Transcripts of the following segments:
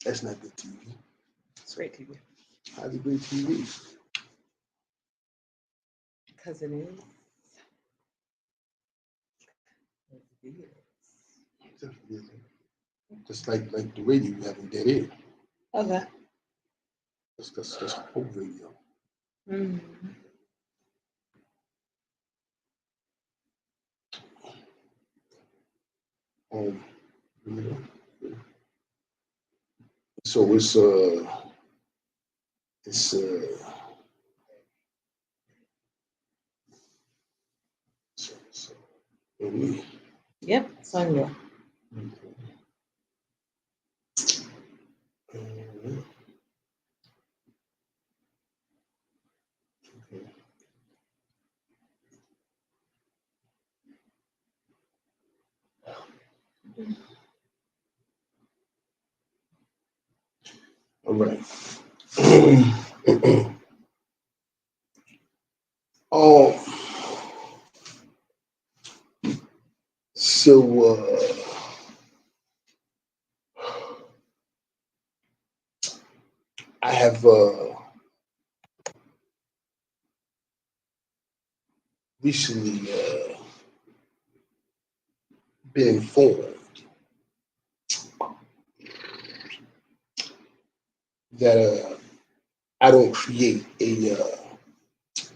That's not good TV. It's great TV. How's it great TV? Because it is. It is. Just like the radio you have in dead air. Okay. That's whole radio. Mm. Um, you know. So it's so, Yep, it's on you. All right. Oh, so I have recently been informed that I don't create a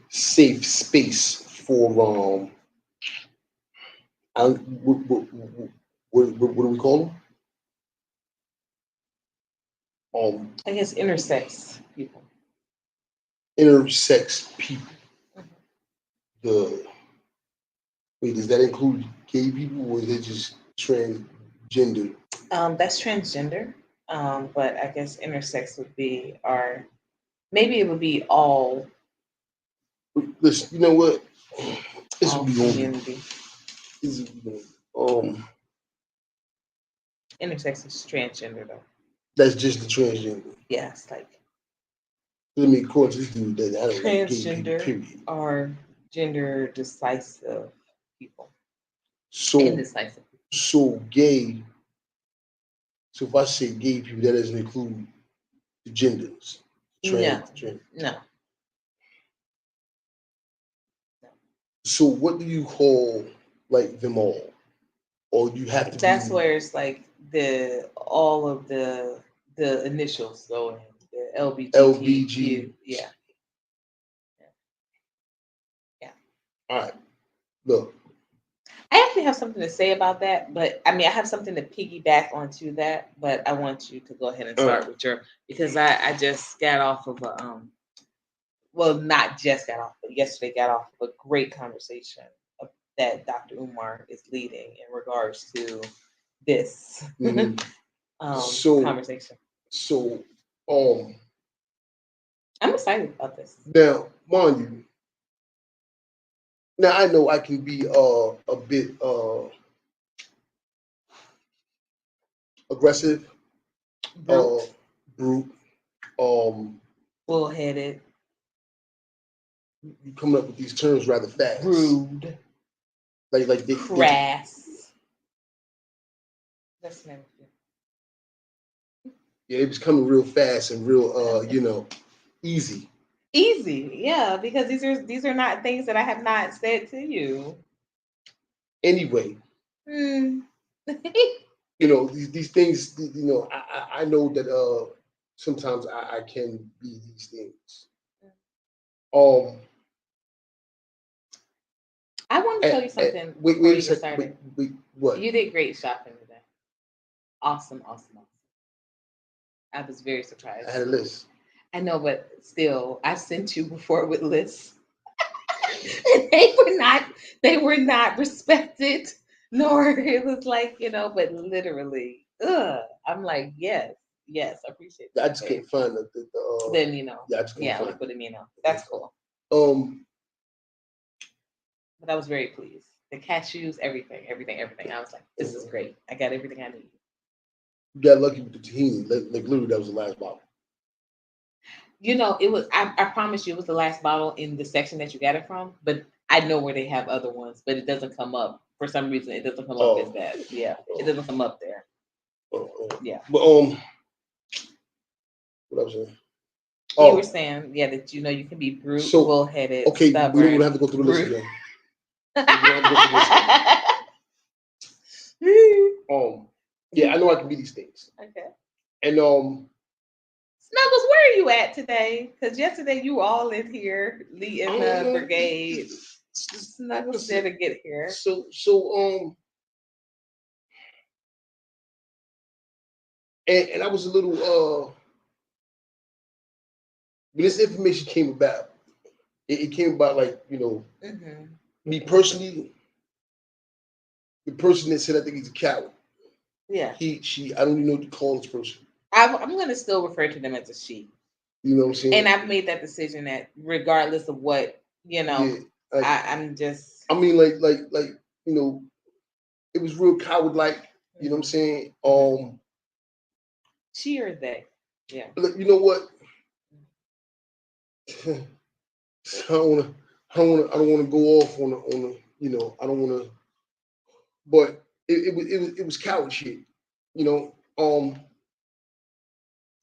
safe space for what do we call them? I guess intersex people. Intersex people. Mhm. The wait, does that include gay people or is it just transgender? That's transgender. But I guess intersex would be our. Maybe it would be all Listen, you know what? This all would be going. community. This would be going. Intersex is transgender though. That's just the transgender. Yeah, it's like Let me quote this dude that I don't like gay people. transgender Period. are gender decisive people. So Indecisive people. so gay. So if I say gay people, that doesn't include the genders. No, Trans. no. So what do you call like them all? Or you have to That's be where it's like the all of the initials go in. The LBG. LBGTQ. Yeah. Yeah. All right. Look, I actually have something to say about that, but I mean, I have something to piggyback onto that, but I want you to go ahead and start with your because I just got off of a well, not just got off, but yesterday got off of a great conversation that Dr. Umar is leading in regards to this so conversation. so I'm excited about this. now mind you, now I know I can be a bit aggressive, Brute, brute, um bullheaded, you coming up with these terms rather fast. rude, Like they crass. That's name. yeah, it was coming real fast and real easy. Easy, yeah, because these are not things that I have not said to you. Anyway, Mm. these things. I know that sometimes I can be these things. I want to tell you something wait before a you get second. started. Wait, what? You did great shopping today. Awesome. I was very surprised. I had a list. I know, but still, I sent you before with lists. And they were not respected, nor it was like, but literally, I'm like, yes, I appreciate that. I just couldn't find the then yeah, I just couldn't find put it that's cool. But I was very pleased. The cashews, everything. I was like, this is great. I got everything I need. You got lucky with the tahini. Like literally, that was the last bottle. It was. I promise you, it was the last bottle in the section that you got it from. But I know where they have other ones, but it doesn't come up for some reason. It doesn't come up as that. Yeah, it doesn't come up there. Yeah, but What I was saying? You were saying, yeah, that you know you can be brute, So, bullheaded, okay, stubborn. we don't have to go through the list rude. again. We don't have to go through the list again. Yeah, I know I can be these things. Okay. And Snuggles, where are you at today? Because yesterday you were all in here leading the brigade. Snuggles didn't get here. So and I was a little when this information came about, it came about like, you know, me personally, the person that said I think he's a coward. Yeah. She, I don't even know what to call this person. I'm going to still refer to them as a she. You know what I'm saying? And I've made that decision that regardless of what, you know, yeah, like, I'm just. I mean, like, you know, it was real coward-like. You know what I'm saying? She or they? Yeah. Look, you know what? I don't want to go off on a, you know, I don't want to, but it was coward shit, you know.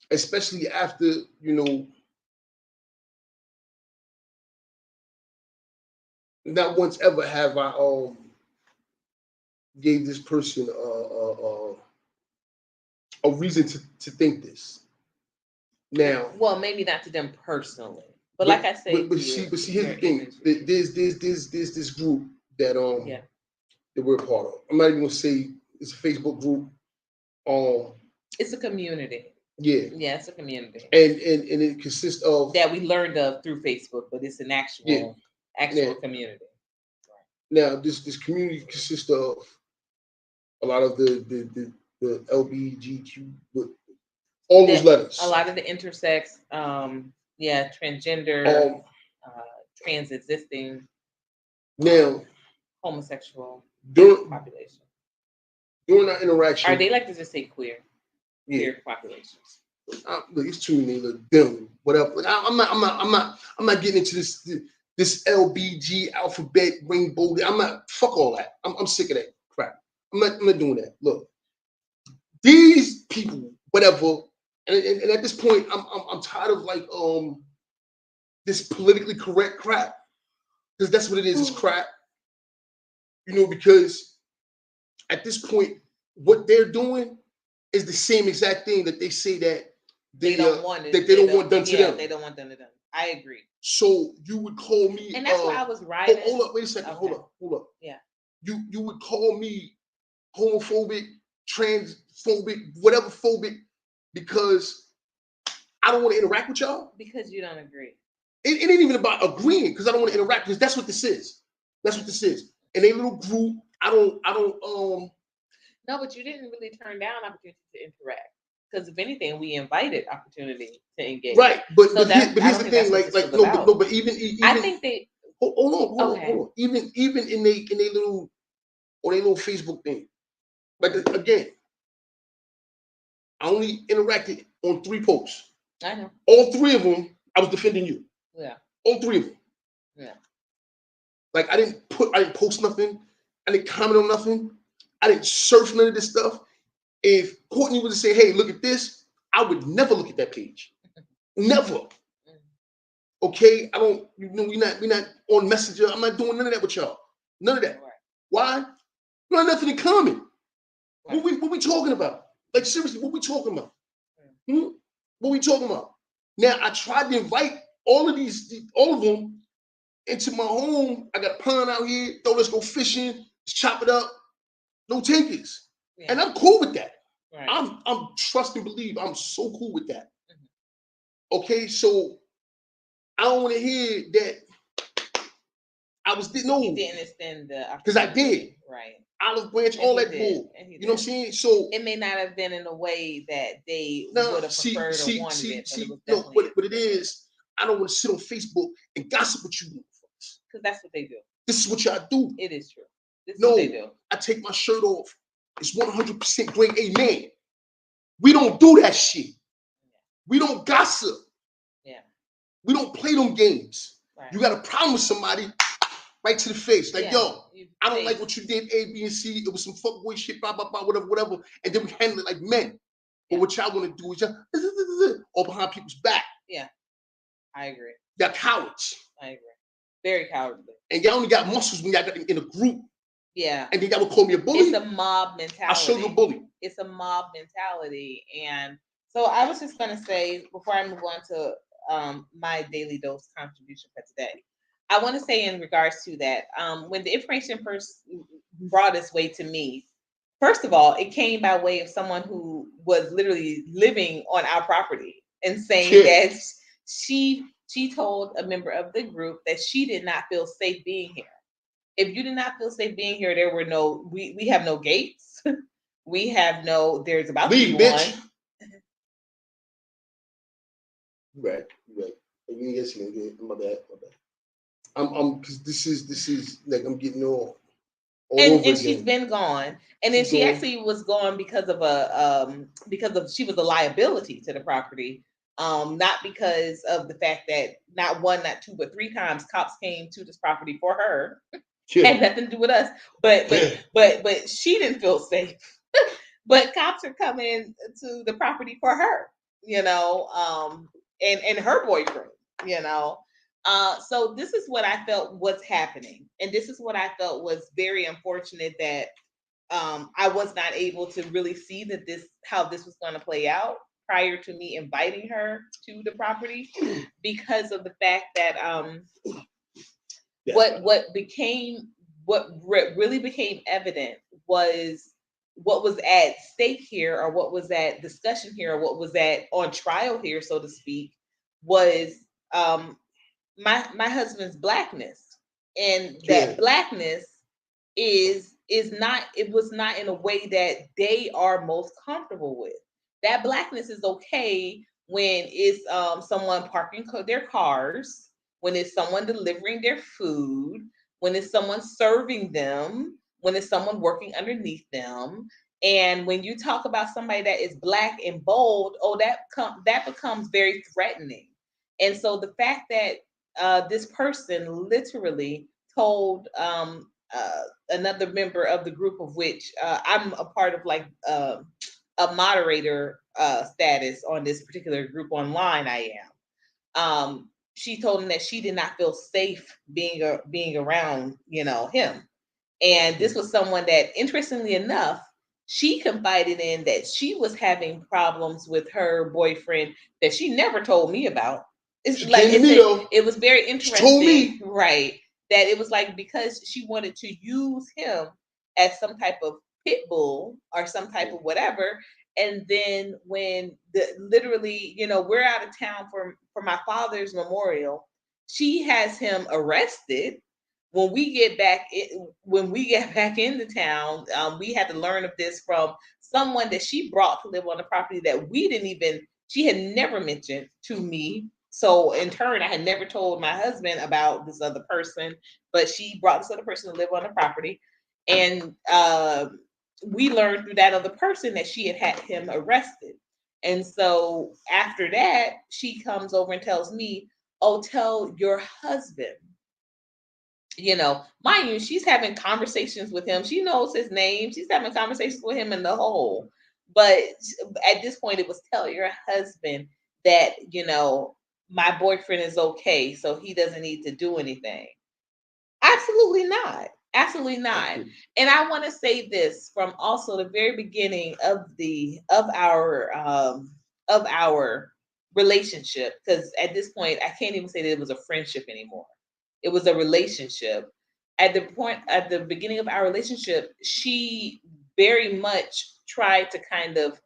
Especially after, you know, not once ever have I gave this person a reason to think this. Now, well, maybe not to them personally, but like I said, but see, here's the thing. There's this group that that we're a part of. I'm not even gonna say it's a Facebook group. It's a community. Yeah. Yeah, it's a community. And it consists of that we learned of through Facebook, but it's an actual community. Now this community consists of a lot of the LBGQ, all those letters. A lot of the intersex, transgender, trans existing, now homosexual population. During our interaction, are they like to just say queer? Yeah. Queer populations. Look, it's too many. Look, them, whatever. Like, I'm not getting into this LBG alphabet rainbow. I'm not. Fuck all that. I'm sick of that crap. I'm not doing that. Look, these people, whatever, and at this point, I'm tired of like this politically correct crap, because that's what it is. It's crap. You know, because at this point, what they're doing is the same exact thing that they say that they don't want it. That they don't want done to them. They don't want done to them. I agree. So you would call me, and that's why I was riding. Hold up, wait a second. Okay. Hold up. Yeah. You would call me homophobic, transphobic, whatever phobic, because I don't want to interact with y'all. Because you don't agree. It ain't even about agreeing, because I don't want to interact, because that's what this is. That's what this is. In a little group, I don't. No, but you didn't really turn down opportunity to interact. Because if anything, we invited opportunity to engage. Right, but here's the thing, like no, but even I think they hold on. Even in they little Facebook thing. Like again, I only interacted on 3 posts. I know. All 3 of them, I was defending you. Yeah. All 3 of them. Yeah. Like I didn't post nothing. I didn't comment on nothing. I didn't surf none of this stuff. If Courtney was to say, "Hey, look at this," I would never look at that page. Never. Okay, I don't. You know, we're not on Messenger. I'm not doing none of that with y'all. None of that. Right. Why? We don't have nothing in common. Right. What we talking about? Like seriously, what we talking about? What we talking about? Now I tried to invite all of them into my home. I got a pond out here. Let's go fishing. Let's chop it up. No takers. Yeah. And I'm cool with that. Right. I'm trust and believe. I'm so cool with that. Okay, so I don't want to hear that I was no. You didn't extend the opportunity. Because I did. Right. Olive branch, all that bull. You know what I'm saying? So it may not have been in a way that they would have preferred or wanted it. But it is. I don't want to sit on Facebook and gossip with you. Because that's what they do. This is what y'all do. It is true. This is what they do. I take my shirt off. It's 100% grade A man. We don't do that shit. We don't gossip. Yeah. We don't play them games. Right. You got a problem with somebody, right to the face. Like, yo, I don't like what you did, A, B, and C. It was some fuckboy shit, blah, blah, blah, whatever. And then we handle it like men. But what y'all want to do is just all behind people's back. Yeah, I agree. Y'all cowards. I agree. Very cowardly. And y'all only got muscles when y'all got in a group. Yeah. And then y'all would call me a bully. It's a mob mentality. I'll show you a bully. It's a mob mentality. And so I was just going to say, before I move on to my daily dose contribution for today, I want to say in regards to that, when the information first brought its way to me, first of all, it came by way of someone who was literally living on our property and saying that she told a member of the group that she did not feel safe being here. If you did not feel safe being here, there were no, we have no gates. We have no, there's about leave, to be bitch. one. Right. You guys can get my bad. I'm because this is like I'm getting all and she's been gone. And then she actually was gone because of she was a liability to the property. Not because of the fact that not one, not two, but 3 times cops came to this property for her. Had nothing to do with us. But she didn't feel safe. But cops are coming to the property for her, and her boyfriend, so this is what I felt was happening. And this is what I felt was very unfortunate, that I was not able to really see how this was going to play out prior to me inviting her to the property, because of the fact that what really became evident was what was at stake here, or what was at discussion here, or what was at on trial here, so to speak, was my husband's blackness. And that blackness was not in a way that they are most comfortable with. That blackness is okay when it's someone parking their cars, when it's someone delivering their food, when it's someone serving them, when it's someone working underneath them. And when you talk about somebody that is black and bold, that becomes very threatening. And so the fact that this person literally told another member of the group, of which I'm a part of, like a moderator status on this particular group online, I am. She told him that she did not feel safe being around, him. And this was someone that, interestingly enough, she confided in that she was having problems with her boyfriend that she never told me about. It was very interesting. She told me. Right. That it was like, because she wanted to use him as some type of pit bull or some type of whatever. And then when literally, we're out of town for my father's memorial, she has him arrested. When we get back into town, we had to learn of this from someone that she brought to live on the property that she had never mentioned to me. So in turn, I had never told my husband about this other person, but she brought this other person to live on the property. And we learned through that other person that she had him arrested. And so after that, she comes over and tells me, "Oh, tell your husband." Mind you, she's having conversations with him. She knows his name. She's having conversations with him in the hole. But at this point, it was, "Tell your husband that, my boyfriend is okay, so he doesn't need to do anything." Absolutely not. Absolutely not. And I want to say this from also the very beginning of our relationship, because at this point, I can't even say that it was a friendship anymore. It was a relationship. At the beginning of our relationship, she very much tried to kind of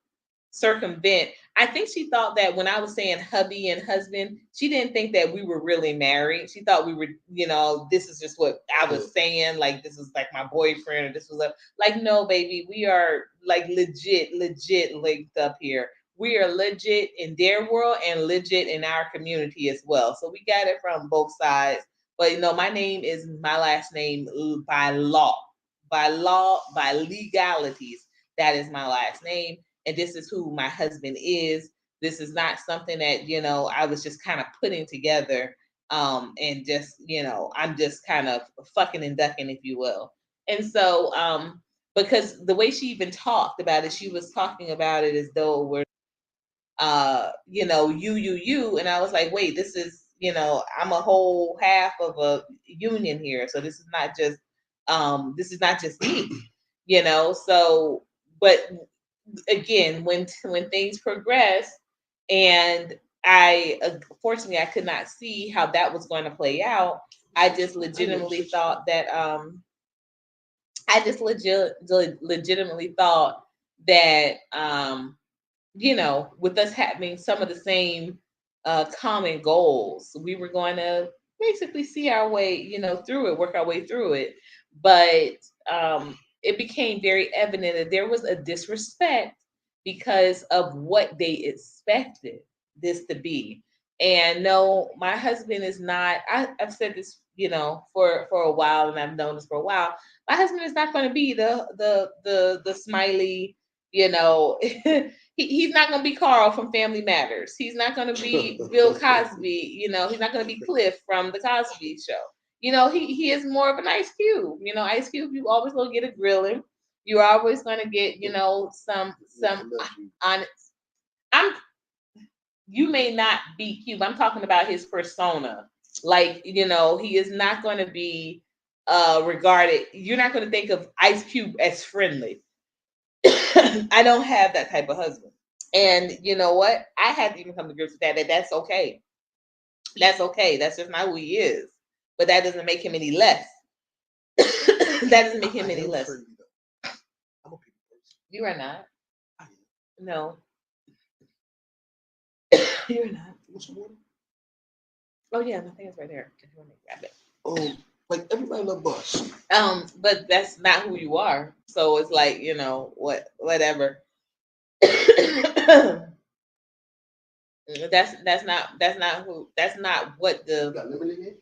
circumvent. I think she thought that when I was saying hubby and husband, she didn't think that we were really married. She thought we were, this is just what I was saying. Like, this is like my boyfriend, or this was like, no, baby, we are like legit linked up here. We are legit in their world and legit in our community as well. So we got it from both sides. But my name is my last name by legalities. That is my last name. And this is who my husband is. This is not something that, I was just kind of putting together. And just, I'm just kind of fucking and ducking, if you will. And so, because the way she even talked about it, she was talking about it as though we're you. And I was like, wait, this is, I'm a whole half of a union here. So this is not just me, so, but again, when things progress, and fortunately I could not see how that was going to play out. I just legitimately thought that legitimately thought that with us having some of the same common goals, we were going to basically see our way, through it, work our way through it. But it became very evident that there was a disrespect because of what they expected this to be. And no, my husband is not. I've said this, for a while, and I've known this for a while. My husband is not going to be the smiley, he's not going to be Carl from Family Matters. He's not going to be Bill Cosby. He's not going to be Cliff from the Cosby Show. He is more of an Ice Cube. Ice Cube, you always going to get a grilling. You're always going to get, some honest. You may not be Cube. I'm talking about his persona. Like, he is not going to be regarded. You're not going to think of Ice Cube as friendly. I don't have that type of husband. And you know what? I had to even come to grips with that that's okay. That's okay. That's just not who he is. But that doesn't make him any less. That doesn't make him any less. I'm a people person. You are not. No. You're not. What's the water? Oh yeah, my thing is right there. If you want to grab it. Like everybody love Bus. But that's not who you are. So it's like, whatever. that's not what the. You got lemonade here?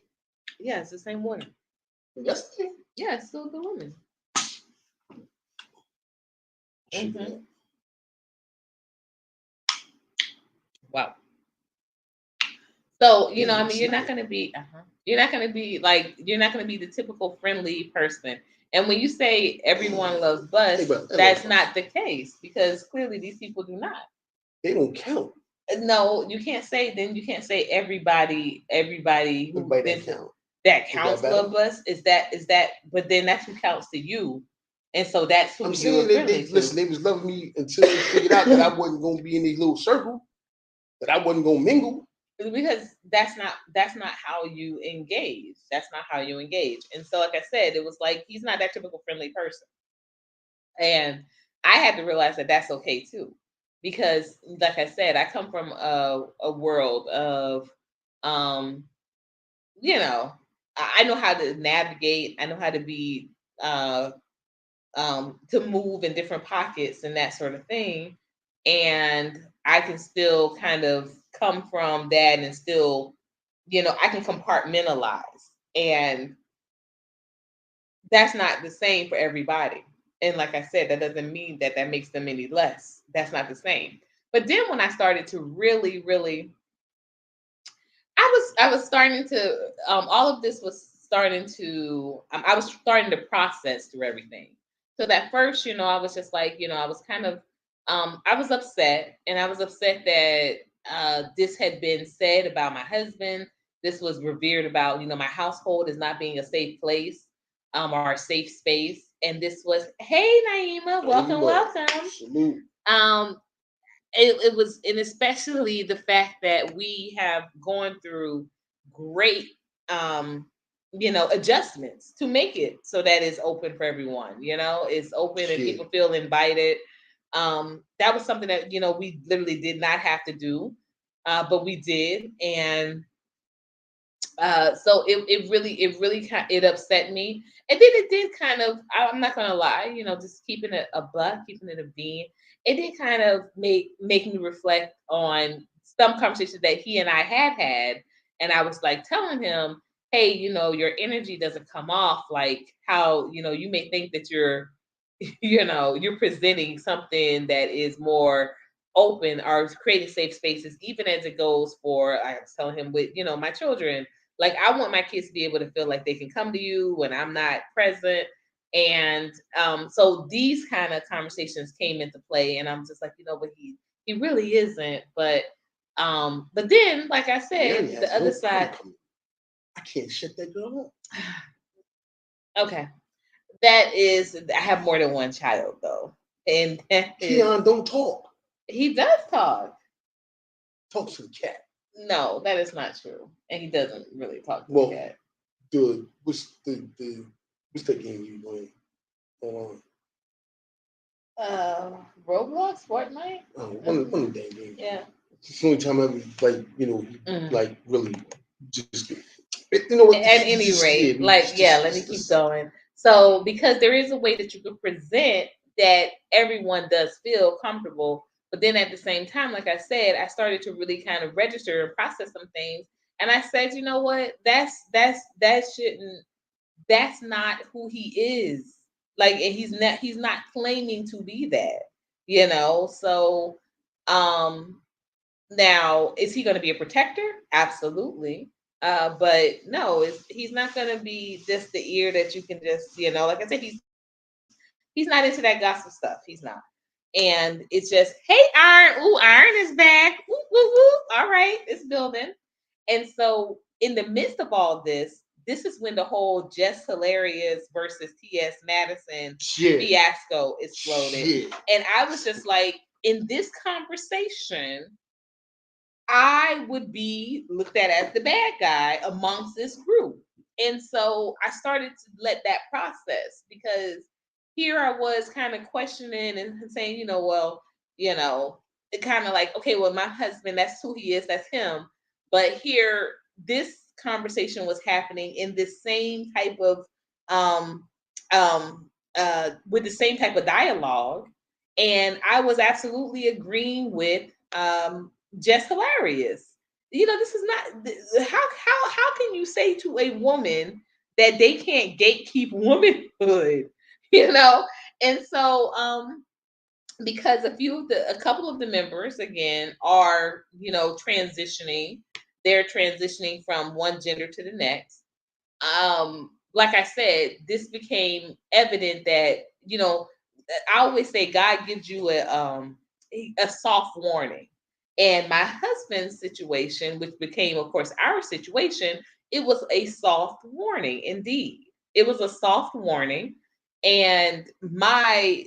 Yeah, it's the same water. Yesterday? Yeah, it's still the woman. Mm-hmm. Wow. So, you're not going to be, you're not going to be the typical friendly person. And when you say everyone loves Bus, that's not the case, because clearly these people do not. They don't count. No, you can't say everybody who that counts love Bus. Is that, but then that's who counts to you. And so that's who I'm saying. Listen, they was loving me until they figured out that I wasn't going to be in this little circle, that I wasn't going to mingle. Because that's not how you engage. That's not how you engage. And so, like I said, it was like, he's not that typical friendly person. And I had to realize that that's okay too. Because, like I said, I come from a world of, I know how to navigate. I know how to be, to move in different pockets and that sort of thing. And I can still kind of come from that and still, I can compartmentalize. And that's not the same for everybody. And like I said, that doesn't mean that makes them any less. That's not the same. But then when I started to really, really, I was starting to, all of this was starting to, I was starting to process through everything. So that first, I was just like, I was kind of, I was upset, and I was upset that this had been said about my husband. This was revered about, my household is not being a safe place, or a safe space. And this was, hey, Naima, welcome. Salute. It was, and especially the fact that we have gone through great, adjustments to make it so that it's open for everyone. It's open and people feel invited. That was something that we literally did not have to do, but we did. And so it really it upset me. And then it did kind of, I'm not gonna lie, just keeping it a buck, keeping it a bean, it did kind of make me reflect on some conversations that he and I had. And I was like telling him, hey, your energy doesn't come off like how, you may think that you're you're presenting something that is more open or creating safe spaces, even as it goes for, I was telling him with, my children. Like, I want my kids to be able to feel like they can come to you when I'm not present. And so these kind of conversations came into play, and I'm just like, but he He really isn't. But then, like I said, Mary the has other no side. problem. I can't shut that girl up. Okay, that is. I have more than one child though, and that is, Keon don't talk. he does talk. Talks to the cat. No, that is not true, and he doesn't really talk to Well, the cat. What's that game you playing? Hold on. Roblox, Fortnite. One of the damn games. Yeah. It's the only time I ever Mm. like really just you know what? At any rate, let me keep going. So, because there is a way that you could present that everyone does feel comfortable, but then at the same time, like I said, I started to really kind of register and process some things, and I said, you know what? That shouldn't. That's not who he is. Like, and he's not claiming to be that. So now, is he going to be a protector? Absolutely. But no, he's not going to be just the ear that you can just, like I said, he's not into that gossip stuff. He's not. And it's just, hey, Iron, ooh, Iron is back. Woo, woo, woo. All right, it's building. And so, in the midst of all this is when the whole Jess Hilarious versus T.S. Madison fiasco exploded. And I was just like, in this conversation, I would be looked at as the bad guy amongst this group. And so I started to let that process, because here I was kind of questioning and saying, it kind of like, okay, well, my husband, that's who he is, that's him. But here, this conversation was happening in this same type of, with the same type of dialogue. And I was absolutely agreeing with Jess Hilarious. This is not how can you say to a woman that they can't gatekeep womanhood, And so because a couple of the members again are, transitioning. They're transitioning from one gender to the next. Like I said, this became evident that, I always say God gives you a soft warning. And my husband's situation, which became, of course, our situation, it was a soft warning indeed. It was a soft warning. And my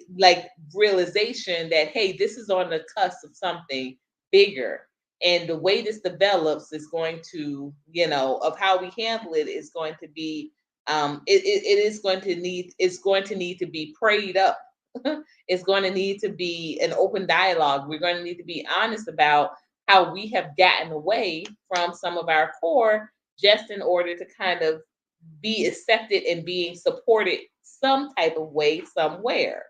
realization that, hey, this is on the cusp of something bigger. And the way this develops is going to, of how we handle it is going to be, it's going to need to be prayed up. It's going to need to be an open dialogue. We're going to need to be honest about how we have gotten away from some of our core just in order to kind of be accepted and being supported some type of way somewhere.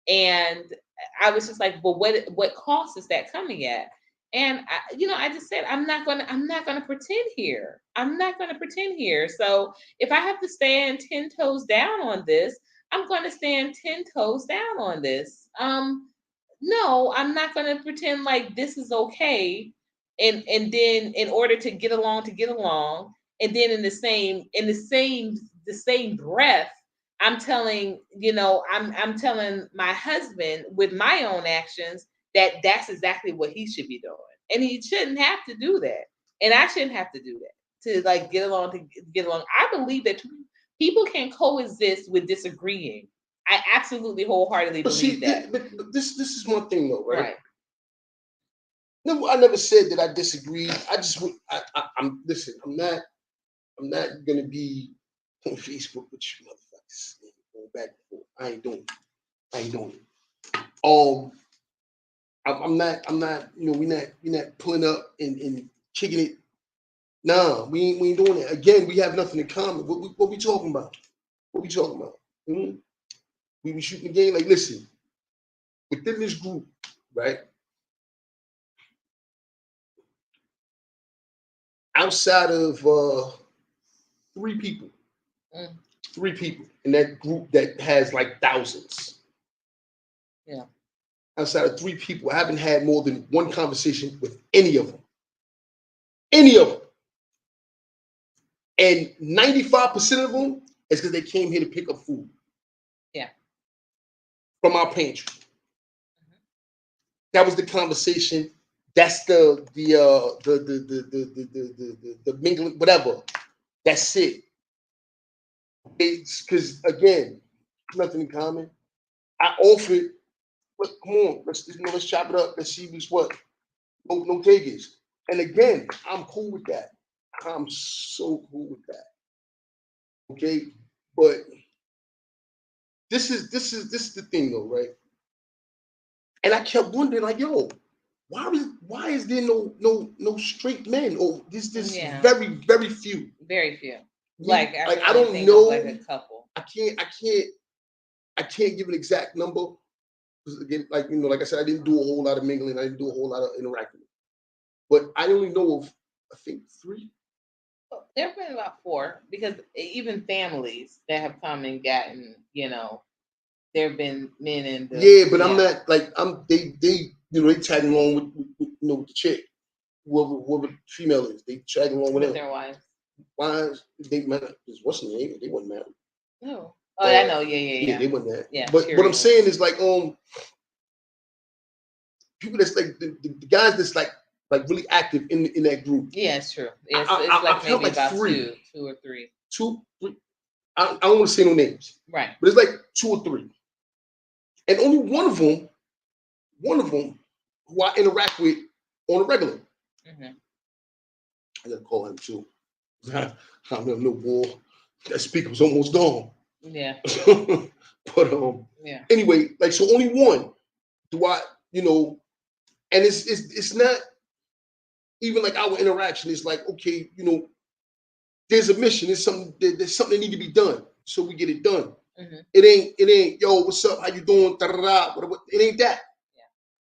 And I was just like, well, what cost is that coming at? And I just said, I'm not gonna pretend here. I'm not gonna pretend here. So if I have to stand 10 toes down on this, I'm gonna stand 10 toes down on this. No, I'm not gonna pretend like this is okay. And then in order to get along, and then in the same breath, I'm telling, I'm telling my husband with my own actions that that's exactly what he should be doing. And he shouldn't have to do that. And I shouldn't have to do that to get along. I believe that people can coexist with disagreeing. I absolutely wholeheartedly believe that. But this is one thing though, right? Right. No, I never said that I disagreed. I'm listen. I'm not gonna be on Facebook with you motherfuckers going back and forth. I ain't doing it. I'm not. We're not pulling up and kicking it. Nah, we ain't doing it. Again, we have nothing in common. What we talking about? What we talking about? We be shooting the game. Like, listen, within this group, right? Outside of three people in that group that has like thousands. Yeah. Outside of three people, I haven't had more than one conversation with any of them. Any of them. And 95% of them is because they came here to pick up food. Yeah. From our pantry. That was the conversation. That's the mingling, whatever. That's it. It's because again, nothing in common. I offered, but come on, let's chop it up. Let's see what's what. No takers. And again, I'm cool with that. I'm so cool with that. Okay, but this is the thing though, right? And I kept wondering, like, yo, why is there no straight men? Or this Yeah. very few. Very few. Like I I don't think know. of like a couple. I can't give an exact number. Because again, like I said, I didn't do a whole lot of mingling. I didn't do a whole lot of interacting. But I only know of, I think, 3. There have been about 4 because even families that have come and gotten, there have been men in the Yeah, but I'm not like they they tagging along with with the chick, whoever the female is. They tagging along with them. their wives. Why they married? What's the name? They weren't married. No. Oh, I know. Yeah. They weren't married. Yeah. But what I'm saying is like people that's like the guys that's like really active in that group. Yeah, it's true. It's like maybe like about 2 or 3. 2, 3. I don't want to say no names. Right. But it's like 2 or 3. And only one of them who I interact with on a regular. Mm-hmm. I gotta call him too. I'm no boy. That speaker was almost gone. Yeah. But yeah. Anyway, like so only one do I, and it's not even like our interaction. It's like, okay, there's a mission, there's something that need to be done. So we get it done. Mm-hmm. It ain't, yo, what's up? How you doing? It ain't that.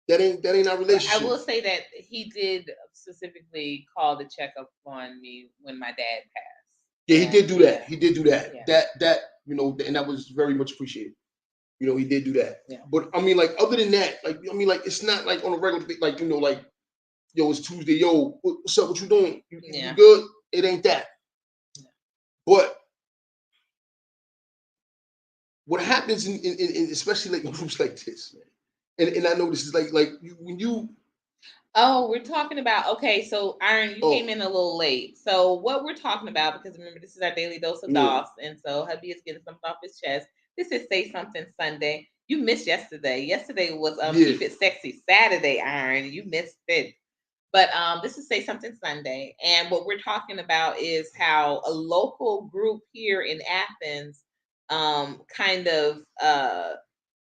Yeah. That ain't our relationship. I will say that he did specifically call to check up on me when my dad passed. Yeah, he did do that. Yeah. He did do that. Yeah. That and that was very much appreciated. He did do that. Yeah. But I mean, like, other than that, like, I mean, like, it's not like on a regular, like, like, yo, it's Tuesday, yo, what's up? What you doing? You good? It ain't that. Yeah. But what happens in especially like in groups like this, man, and I know this is like when you. Oh, we're talking about, okay, so Iron, you came in a little late. So what we're talking about, because remember, this is our daily dose of DOS, and so hubby is getting something off his chest. This is Say Something Sunday. You missed yesterday. Yesterday was Keep It Sexy Saturday, Iron. You missed it. But this is Say Something Sunday. And what we're talking about is how a local group here in Athens kind of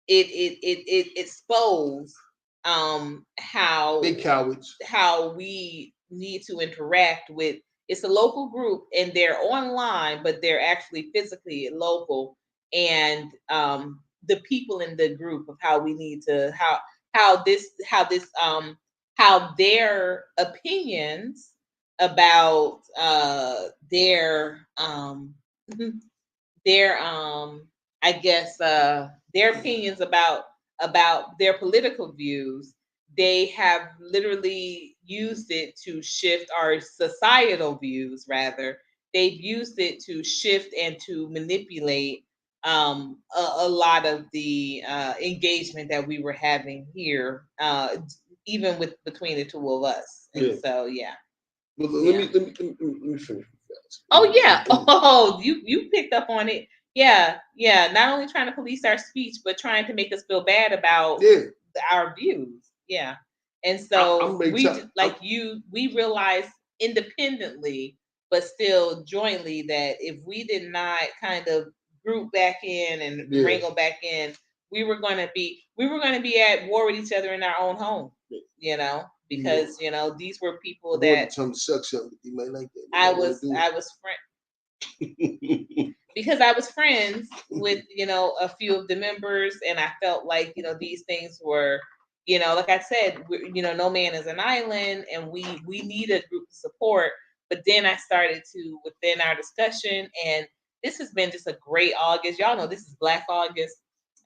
it exposed how big cowards, how we need to interact with. It's a local group and they're online, but they're actually physically local. And the people in the group of how we need to how their opinions about their I guess their opinions about their political views, they have literally used it to shift our societal views. Rather, they've used it to shift and to manipulate a lot of the engagement that we were having here, even between the two of us. And so, yeah. Well, let me finish. Oh yeah. Oh, you picked up on it. Yeah. Not only trying to police our speech, but trying to make us feel bad about our views. Yeah. And so we realized independently, but still jointly, that if we did not kind of group back in and wrangle back in, we were going to be at war with each other in our own home. Because these were people that trying to suck something. You might like that. I was because I was friends with a few of the members, and I felt like these things were like I said, no man is an island, and we need a group of support. But then I started to within our discussion, and this has been just a great August. Y'all know this is Black August.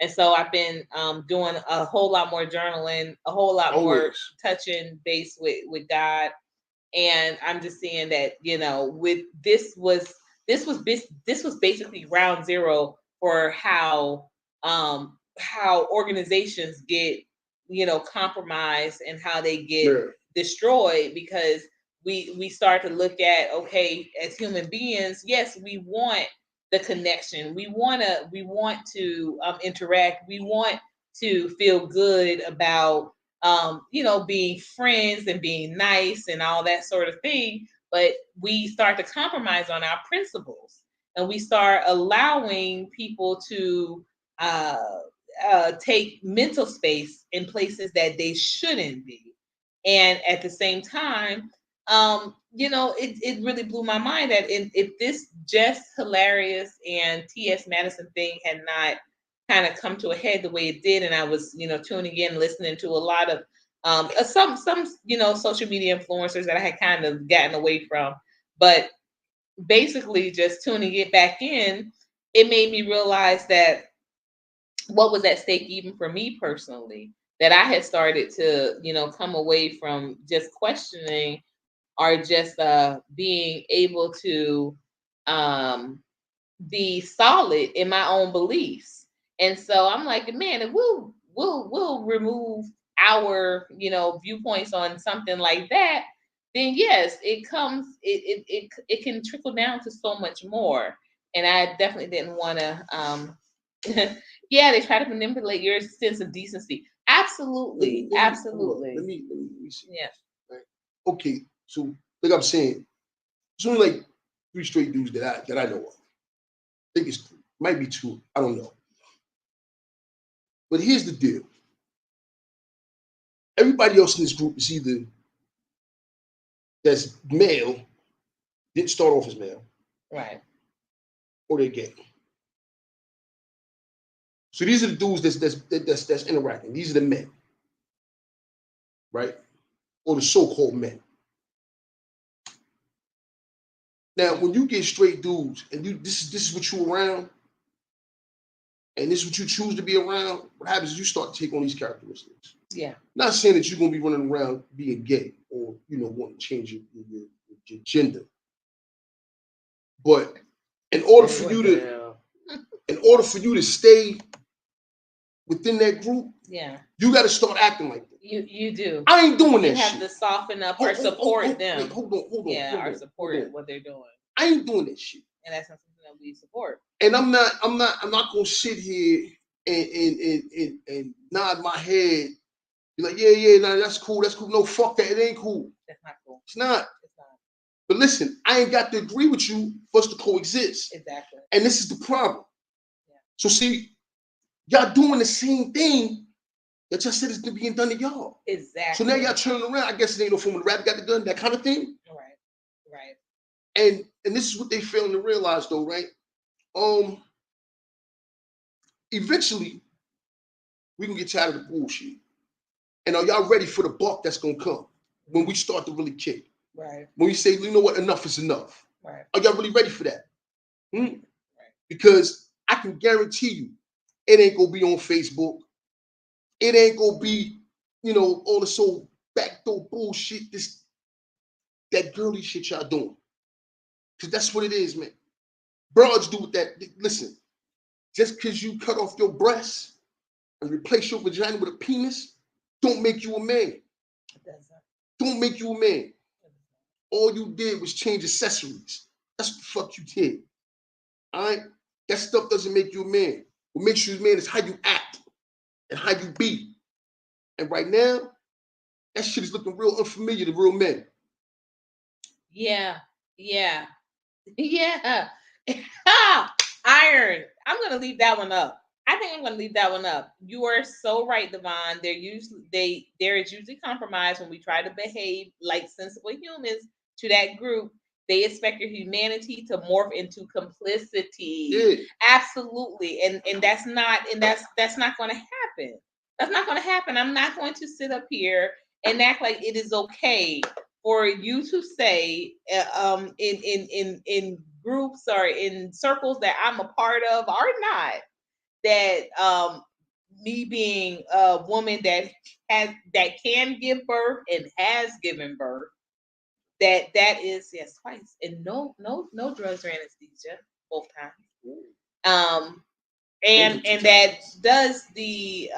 And so I've been doing a whole lot more journaling, a whole lot more touching base with God. And I'm just seeing that, with this was basically round zero for how organizations get compromise and how they get destroyed, because we start to look at, okay, as human beings, yes, we want the connection, we want to interact, we want to feel good about being friends and being nice and all that sort of thing, but we start to compromise on our principles, and we start allowing people to take mental space in places that they shouldn't be. And at the same time, it really blew my mind that if this Jess Hilarious and T.S. Madison thing had not kind of come to a head the way it did, and I was, tuning in, listening to a lot of some social media influencers that I had kind of gotten away from, but basically just tuning it back in, it made me realize that what was at stake even for me personally, that I had started to, come away from just questioning or just being able to be solid in my own beliefs. And so I'm like, man, if we'll remove our, viewpoints on something like that, then yes, it can trickle down to so much more. And I definitely didn't want to yeah, they try to manipulate your sense of decency. Absolutely. Absolutely. Let me see. Yeah. Right. Okay. So like I'm saying, it's only like 3 straight dudes that I know of. I think it's might be 2. I don't know. But here's the deal. Everybody else in this group is either that's male, didn't start off as male, right, or they're gay. So these are the dudes that's interacting. These are the men, right, or the so-called men. Now, when you get straight dudes, and this is what you around, and this is what you choose to be around, what happens is you start to take on these characteristics. Yeah. Not saying that you're gonna be running around being gay or wanting to change your gender, but in order for you to stay within that group, yeah, you got to start acting like that. You do. I ain't doing that. You have to soften up or support them. Wait, hold on. Yeah, or support what they're doing. I ain't doing that shit. And that's not something that we support. And I'm not gonna sit here and nod my head, be like, yeah, nah, that's cool. No, fuck that. It ain't cool. That's not cool. It's not. But listen, I ain't got to agree with you for us to coexist. Exactly. And this is the problem. Yeah. So see, y'all doing the same thing that y'all said is being done to y'all. Exactly. So now y'all turning around. I guess it ain't no form of the rabbit got the gun, that kind of thing. Right. And this is what they failing to realize though, right? Eventually, we can get tired of the bullshit. And are y'all ready for the buck that's gonna come when we start to really kick? Right. When we say, you know what, enough is enough. Right. Are y'all really ready for that? Right. Because I can guarantee you, it ain't gonna be on Facebook. It ain't gonna be, all this old backdoor bullshit, that girly shit y'all doing. Because that's what it is, man. Broads do with that. Listen, just because you cut off your breasts and replace your vagina with a penis, don't make you a man. It doesn't. Don't make you a man. All you did was change accessories. That's what the fuck you did. All right? That stuff doesn't make you a man. What makes you a man is how you act and how you be. And right now, that shit is looking real unfamiliar to real men. Yeah. Iron. I'm gonna leave that one up. I think I'm gonna leave that one up. You are so right, Devon. There is usually compromise when we try to behave like sensible humans to that group. They expect your humanity to morph into complicity. Yeah. Absolutely. And that's not gonna happen. That's not gonna happen. I'm not going to sit up here and act like it is okay for you to say in groups or in circles that I'm a part of or not, that me being a woman that can give birth and has given birth, that is, yes, twice, and no drugs or anesthesia both times, and that does the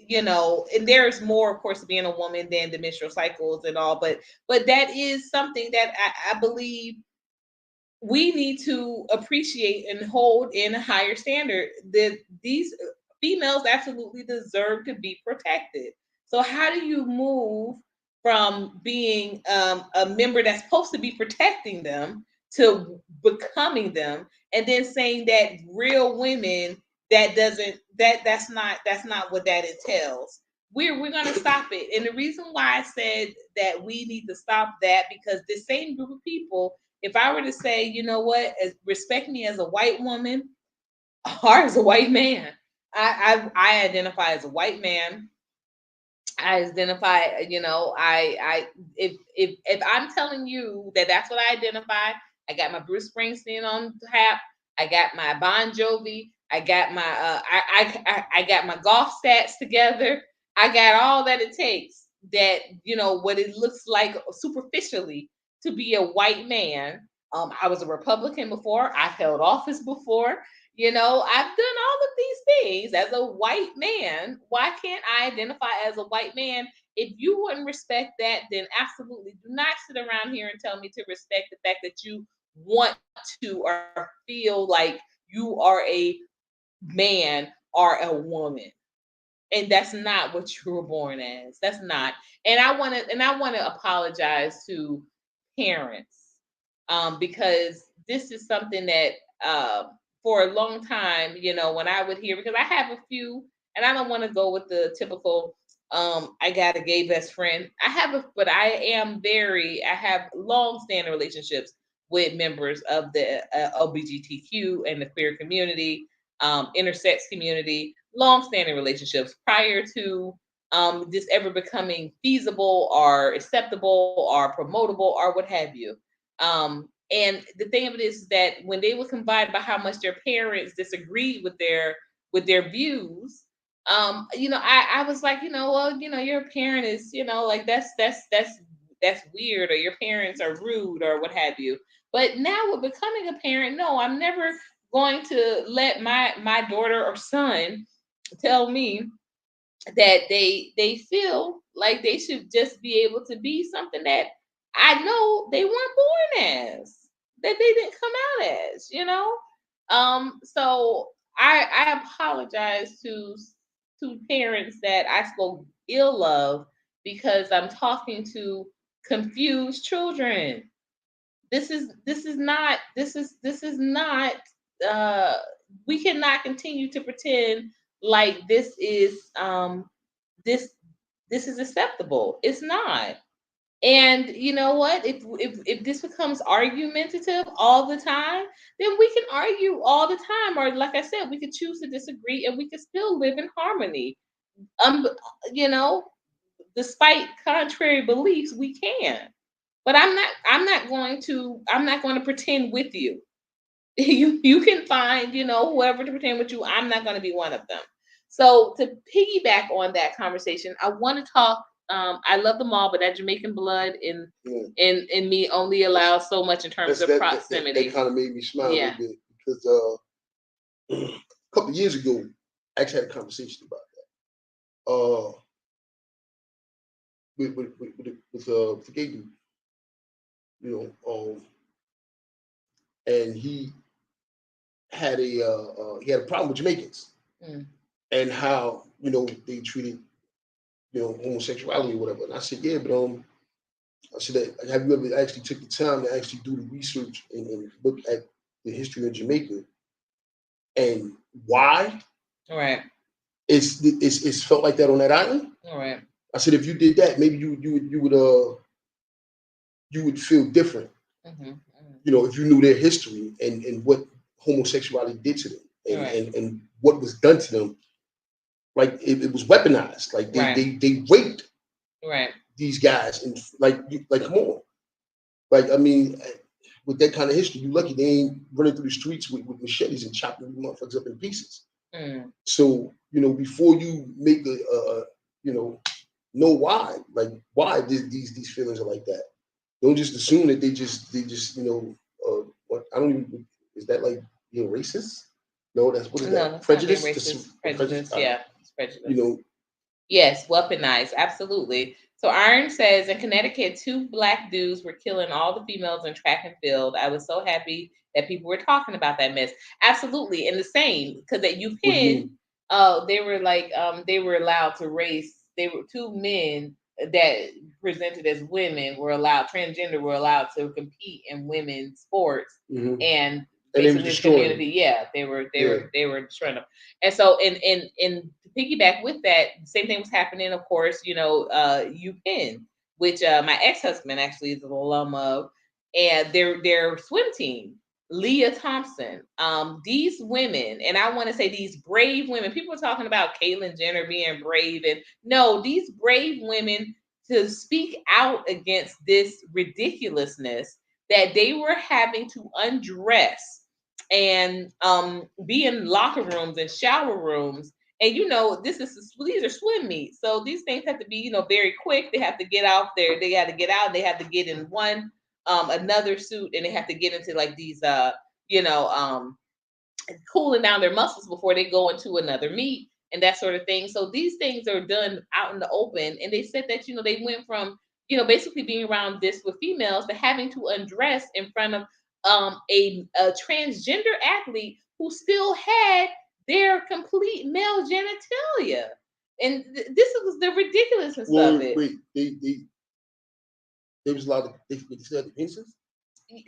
you know, and there's more, of course, being a woman than the menstrual cycles and all, but that is something that I believe we need to appreciate and hold in a higher standard. That these females absolutely deserve to be protected. So how do you move from being a member that's supposed to be protecting them to becoming them, and then saying that real women, that doesn't, that's not what that entails. We're gonna stop it. And the reason why I said that we need to stop that, because the same group of people, if I were to say, you know what, respect me as a white woman or as a white man, I identify as a white man. I identify, you know, if I'm telling you that that's what I identify, I got my Bruce Springsteen on tap, I got my Bon Jovi, I got my I got my golf stats together, I got all that it takes, that, you know, what it looks like superficially to be a white man. I was a Republican before, I've held office before, you know, I've done all of these things as a white man. Why can't I identify as a white man? If you wouldn't respect that, then absolutely do not sit around here and tell me to respect the fact that you want to or feel like you are a man or a woman. And that's not what you were born as. That's not. And I want to apologize to parents, because this is something that, for a long time, you know, when I would hear, because I have a few, and I don't want to go with the typical, I got a gay best friend. But I have long standing relationships with members of the LGBTQ and the queer community, intersex community, long standing relationships prior to this ever becoming feasible or acceptable or promotable or what have you. And the thing of it is that when they were combined by how much their parents disagreed with their views, you know, I was like, you know, well, you know, your parent is, you know, like that's weird, or your parents are rude or what have you. But now with becoming a parent, no, I'm never going to let my daughter or son tell me that they feel like they should just be able to be something that I know they weren't born as, that they didn't come out as, you know. So I apologize to parents that I spoke ill of, because I'm talking to confused children. This is not uh we cannot continue to pretend like this this is acceptable. It's not. And you know what? If this becomes argumentative all the time, then we can argue all the time. Or like I said, we could choose to disagree and we could still live in harmony. Um, you know, despite contrary beliefs, we can. But I'm not going to pretend with you. You can find, you know, whoever to pretend with you. I'm not going to be one of them. So to piggyback on that conversation, I want to talk. I love them all, but that Jamaican blood in me only allows so much in terms of proximity. That kind of made me smile a Yeah. little bit, because a couple of years ago, I actually had a conversation about that. With the gay dude, you know, and he had a problem with Jamaicans, Mm. and how, you know, they treated, you know, homosexuality or whatever. And I said, yeah, but I said, have you ever actually took the time to actually do the research and look at the history of Jamaica and why Right. it's felt like that on that island? All right. I said, if you did that, maybe you would feel different. Mm-hmm. You know, if you knew their history and what homosexuality did to them, and what was done to them. Like it was weaponized. Like they raped these guys, and like come on. Like, I mean, with that kind of history, you lucky they ain't running through the streets with machetes and chopping these motherfuckers up in pieces. Mm. So, you know, before you make you know why these feelings are like that. Don't just assume that they just you know, what I don't even, is that like being racist? No, that's what is that? No, Prejudice? racist. Prejudice, yeah, it's prejudice. You know, Yes, weaponized, absolutely. So Iron says in Connecticut, 2 black dudes were killing all the females in track and field. I was so happy that people were talking about that mess. Absolutely, and the same because at What do you UPenn, mean? they were like they were allowed to race. They were 2 men that presented as women were allowed transgender were allowed to compete in women's sports Mm-hmm. and And they were basically the destroying them. community. Yeah, they were Yeah. destroying them. And so in to piggyback with that, same thing was happening, of course, UPenn, which my ex-husband actually is an alum of, and their swim team, Leah Thompson. These women, and I want to say these brave women, people are talking about Caitlyn Jenner being brave, and no, these brave women to speak out against this ridiculousness that they were having to undress and be in locker rooms and shower rooms. And these are swim meets, so these things have to be very quick. They have to get out there. They got to get out. They have to get in one another suit, and they have to get into like these you know um cooling down their muscles before they go into another meet and that sort of thing. So these things are done out in the open. And they said that, they went from, basically being around this with females to having to undress in front of a transgender athlete who still had their complete male genitalia. And this was the ridiculousness of it. Wait, they was allowed to they still had the penises?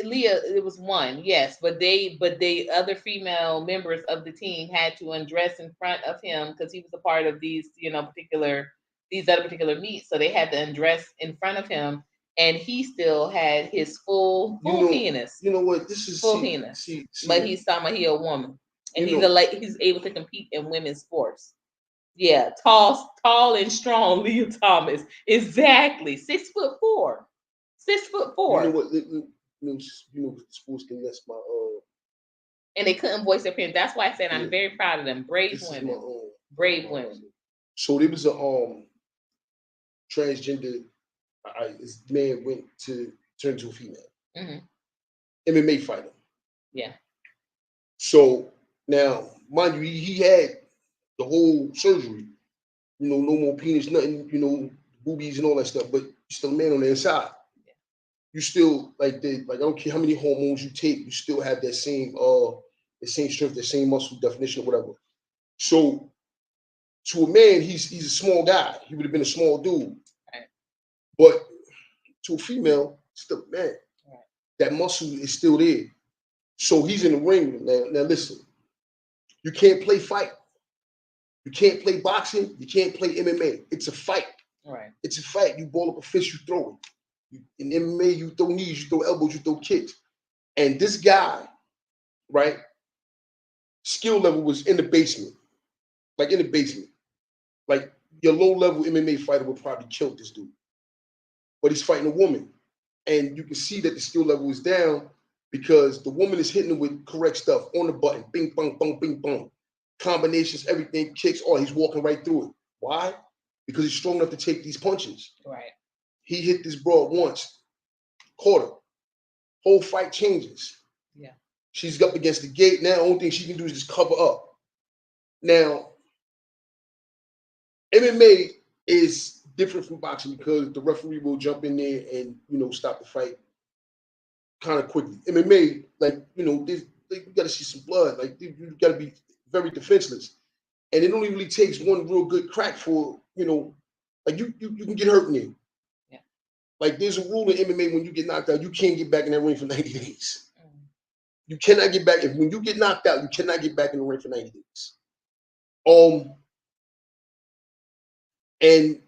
Leah, it was one, yes, but they other female members of the team had to undress in front of him because he was a part of these other particular meets, so they had to undress in front of him, and he still had his full penis, You know what? This is full penis, see, but he's talking about he a woman, and he's able to compete in women's sports. Yeah, tall and strong, Leah Thomas, exactly 6'4", 6'4". You know what? Sports can mess my And they couldn't voice their opinion. That's why I said I'm yeah. very proud of them. Brave This is women. my Brave women. So there was a transgender this man went to turn into a female. Mm-hmm. MMA fighter. Yeah. So now, mind you, he had the whole surgery. No more penis, nothing, boobies and all that stuff, but you're still a man on the inside. Yeah. You still I don't care how many hormones you take, you still have that same strength, the same muscle definition or whatever. So to a man, he's a small guy. He would have been a small dude. Right. But to a female, still man. Right. That muscle is still there. So he's in the ring now. Now listen, you can't play fight. You can't play boxing. You can't play MMA. It's a fight. Right. It's a fight. You ball up a fist, you throw it. In MMA, you throw knees, you throw elbows, you throw kicks. And this guy, right, skill level was in the basement. Like in the basement. Like your low-level MMA fighter would probably kill this dude. But he's fighting a woman. And you can see that the skill level is down because the woman is hitting him with correct stuff on the button. Bing, bong, bong, bing, bong. Combinations, everything, kicks. Oh, he's walking right through it. Why? Because he's strong enough to take these punches. Right. He hit this broad once, caught her. Whole fight changes. Yeah. She's up against the gate. Now, the only thing she can do is just cover up. Now, MMA is different from boxing because the referee will jump in there and stop the fight kind of quickly. MMA, you got to see some blood. Like you got to be very defenseless, and it only really takes one real good crack for like you can get hurt in there. Yeah. Like there's a rule in MMA when you get knocked out, you can't get back in that ring for 90 days. You cannot get back. When you get knocked out, you cannot get back in the ring for 90 days. And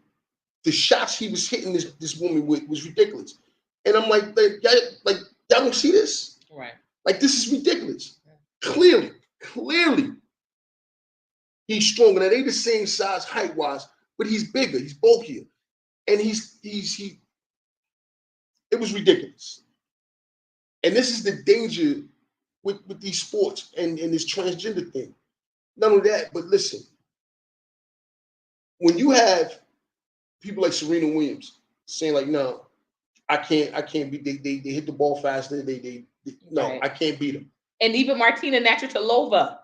the shots he was hitting this woman with was ridiculous. And I'm like y'all don't see this? Right. Like this is ridiculous. Yeah. Clearly, he's stronger. Now they the same size height-wise, but he's bigger, he's bulkier. And it was ridiculous. And this is the danger with these sports and this transgender thing. Not only that, but listen, when you have people like Serena Williams saying like, no, I can't beat. They hit the ball faster. No, right. I can't beat them. And even Martina Navratilova.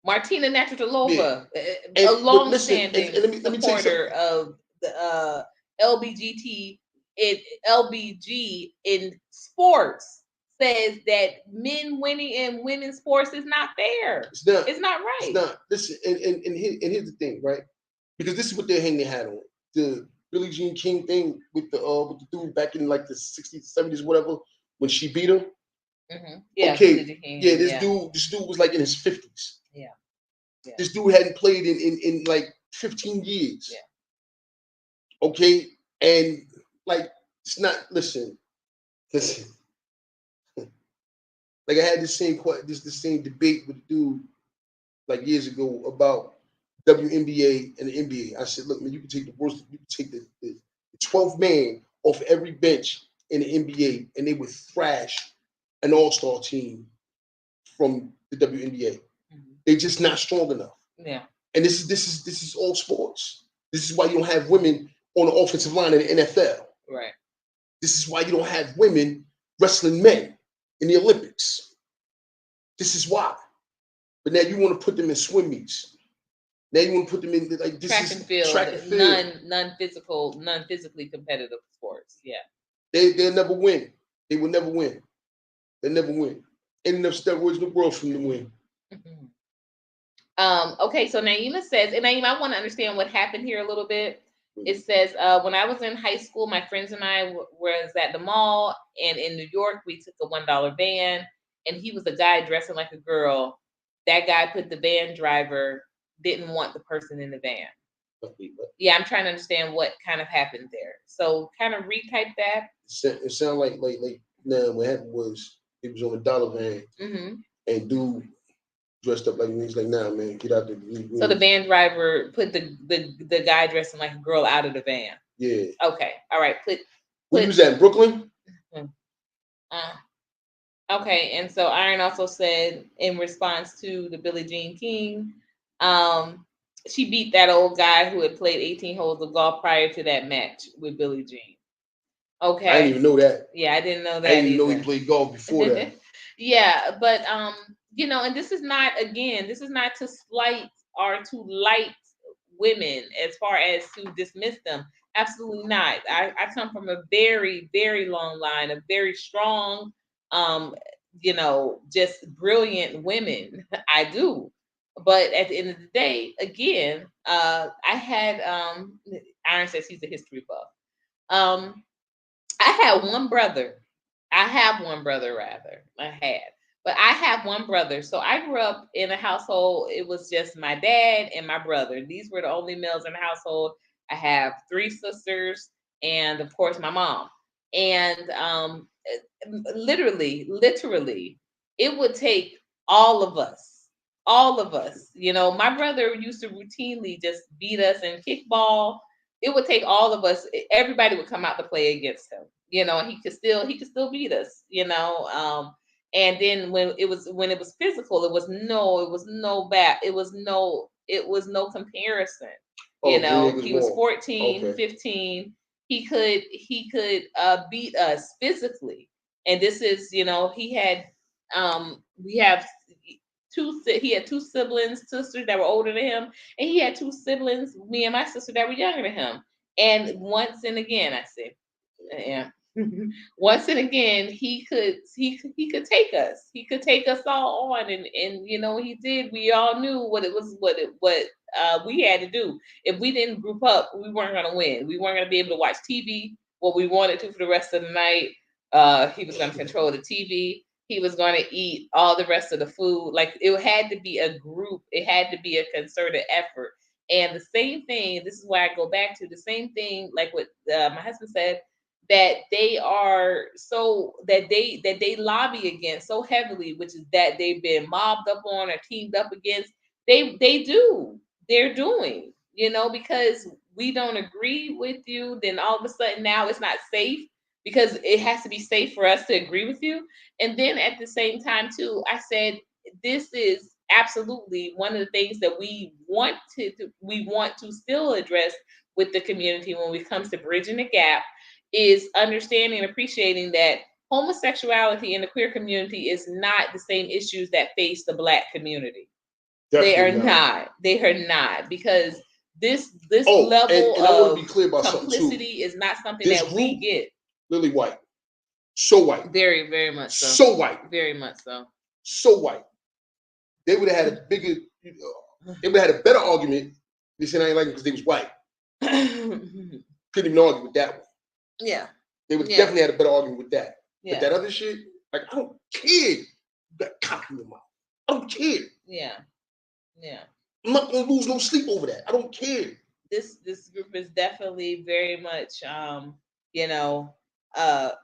Martina Navratilova, And a but listen, long-standing and let me tell you supporter something. of the LBGT in LBG in sports, says that men winning in women's sports is not fair. It's not. It's not It's right. not. Listen, and here's the thing, right? Because this is what they're hanging their hat on. The Billie Jean King thing with the dude back in like the 60s, 70s, whatever, when she beat him. Yeah, Okay. Billie Jean King, Yeah, this dude was like in his 50s. Yeah. This dude hadn't played in like 15 years. Yeah. Okay. And like it's not listen. Like I had the same debate with a dude like years ago about WNBA and the NBA. I said, look, man, you can take the 12th man off every bench in the NBA, and they would thrash an all-star team from the WNBA. They're just not strong enough. Yeah. And this is all sports. This is why you don't have women on the offensive line in the NFL. Right. This is why you don't have women wrestling men in the Olympics. This is why. But now you want to put them in swim meets. Now you want to put them in like this track and field. Non physically competitive sports. Yeah. They'll never win. They will never win. They'll never win. Ain't enough steroids in the world for them to win. Okay, so Naima says, and Naima, I want to understand what happened here a little bit. It says, when I was in high school, my friends and I was at the mall, and in New York, we took a $1 van, and he was a guy dressing like a girl. That guy put the van driver, didn't want the person in the van. Yeah, I'm trying to understand what kind of happened there. So kind of retype that. It sounded like now what happened was he was on a dollar van, and dude dressed up like me. He's like, nah, man, get out there. So the van driver put the guy dressing like a girl out of the van. Yeah. Okay. All right. Where you was at, Brooklyn? Okay. And so Iron also said in response to the Billie Jean King, she beat that old guy who had played 18 holes of golf prior to that match with Billie Jean. Okay. I didn't even know that. Yeah, I didn't know that. I didn't even know he played golf before that. Yeah, but and this is not to slight or to light women as far as to dismiss them. Absolutely not. I come from a very, very long line of very strong, just brilliant women. I do. But at the end of the day, again, I had Iron says he's a history buff. I had one brother. I have one brother, rather. But I have one brother. So I grew up in a household. It was just my dad and my brother. These were the only males in the household. I have 3 sisters and, of course, my mom. And literally, it would take all of us. My brother used to routinely just beat us in kickball. It would take all of us. Everybody would come out to play against him. He could still beat us. And then when it was physical, it was no comparison. He was 14, 15. He could beat us physically. And this is, he had he had 2 siblings, sisters that were older than him, and he had 2 siblings, me and my sister, that were younger than him. And once and again, I said, yeah. Once and again, he could take us. He could take us all on, and he did. We all knew what we had to do. If we didn't group up, we weren't going to win. We weren't going to be able to watch TV what we wanted to for the rest of the night. He was going to control the TV. He was going to eat all the rest of the food. Like, it had to be a group. It had to be a concerted effort. And the same thing. This is why I go back to the same thing. Like what my husband said. That they are that they lobby against so heavily, which is that they've been mobbed up on or teamed up against. They're doing, because we don't agree with you, then all of a sudden now it's not safe, because it has to be safe for us to agree with you. And then at the same time too, I said, this is absolutely one of the things that we want to still address with the community when it comes to bridging the gap, is understanding and appreciating that homosexuality in the queer community is not the same issues that face the Black community. They are Definitely not. They are not, because this Oh, level and I want to of be clear about something too. complicity is not something This that we group, get. Lily White, so white, Very, very much so. so white, Very much so. so white. They would have had a bigger, they would have had a better argument. They said I ain't like it because they was white. Couldn't even argue with that one. Yeah. They would Yeah. definitely had a better argument with that. Yeah. But that other shit, like I don't care. You got cock in your mouth. I don't care. Yeah. Yeah. I'm not gonna lose no sleep over that. I don't care. This group is definitely very much you know,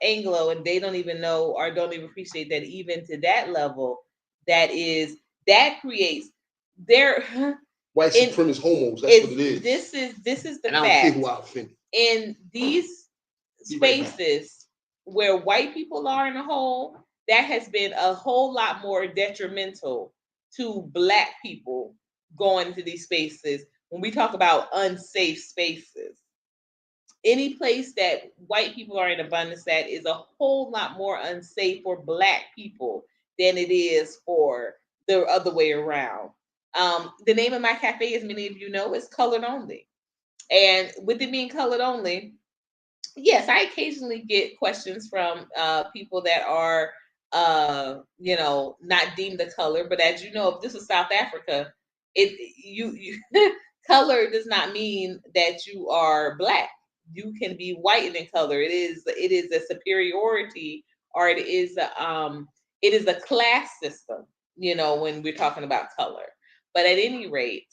Anglo, and they don't even know or don't even appreciate that even to that level, that creates their White supremacist homos. That's what it is. This is the and I fact. don't care who I offended. In these spaces where white people are in a whole, that has been a whole lot more detrimental to Black people going into these spaces. When we talk about unsafe spaces, any place that white people are in abundance at is a whole lot more unsafe for Black people than it is for the other way around. The name of my cafe, as many of you know, is Colored Only. And with it being colored only, yes, I occasionally get questions from people that are, you know, not deemed a color. But as you know, if this is South Africa, you color does not mean that you are Black. You can be white and in color. It is a superiority, or it is a class system. You know, when we're talking about color. But at any rate,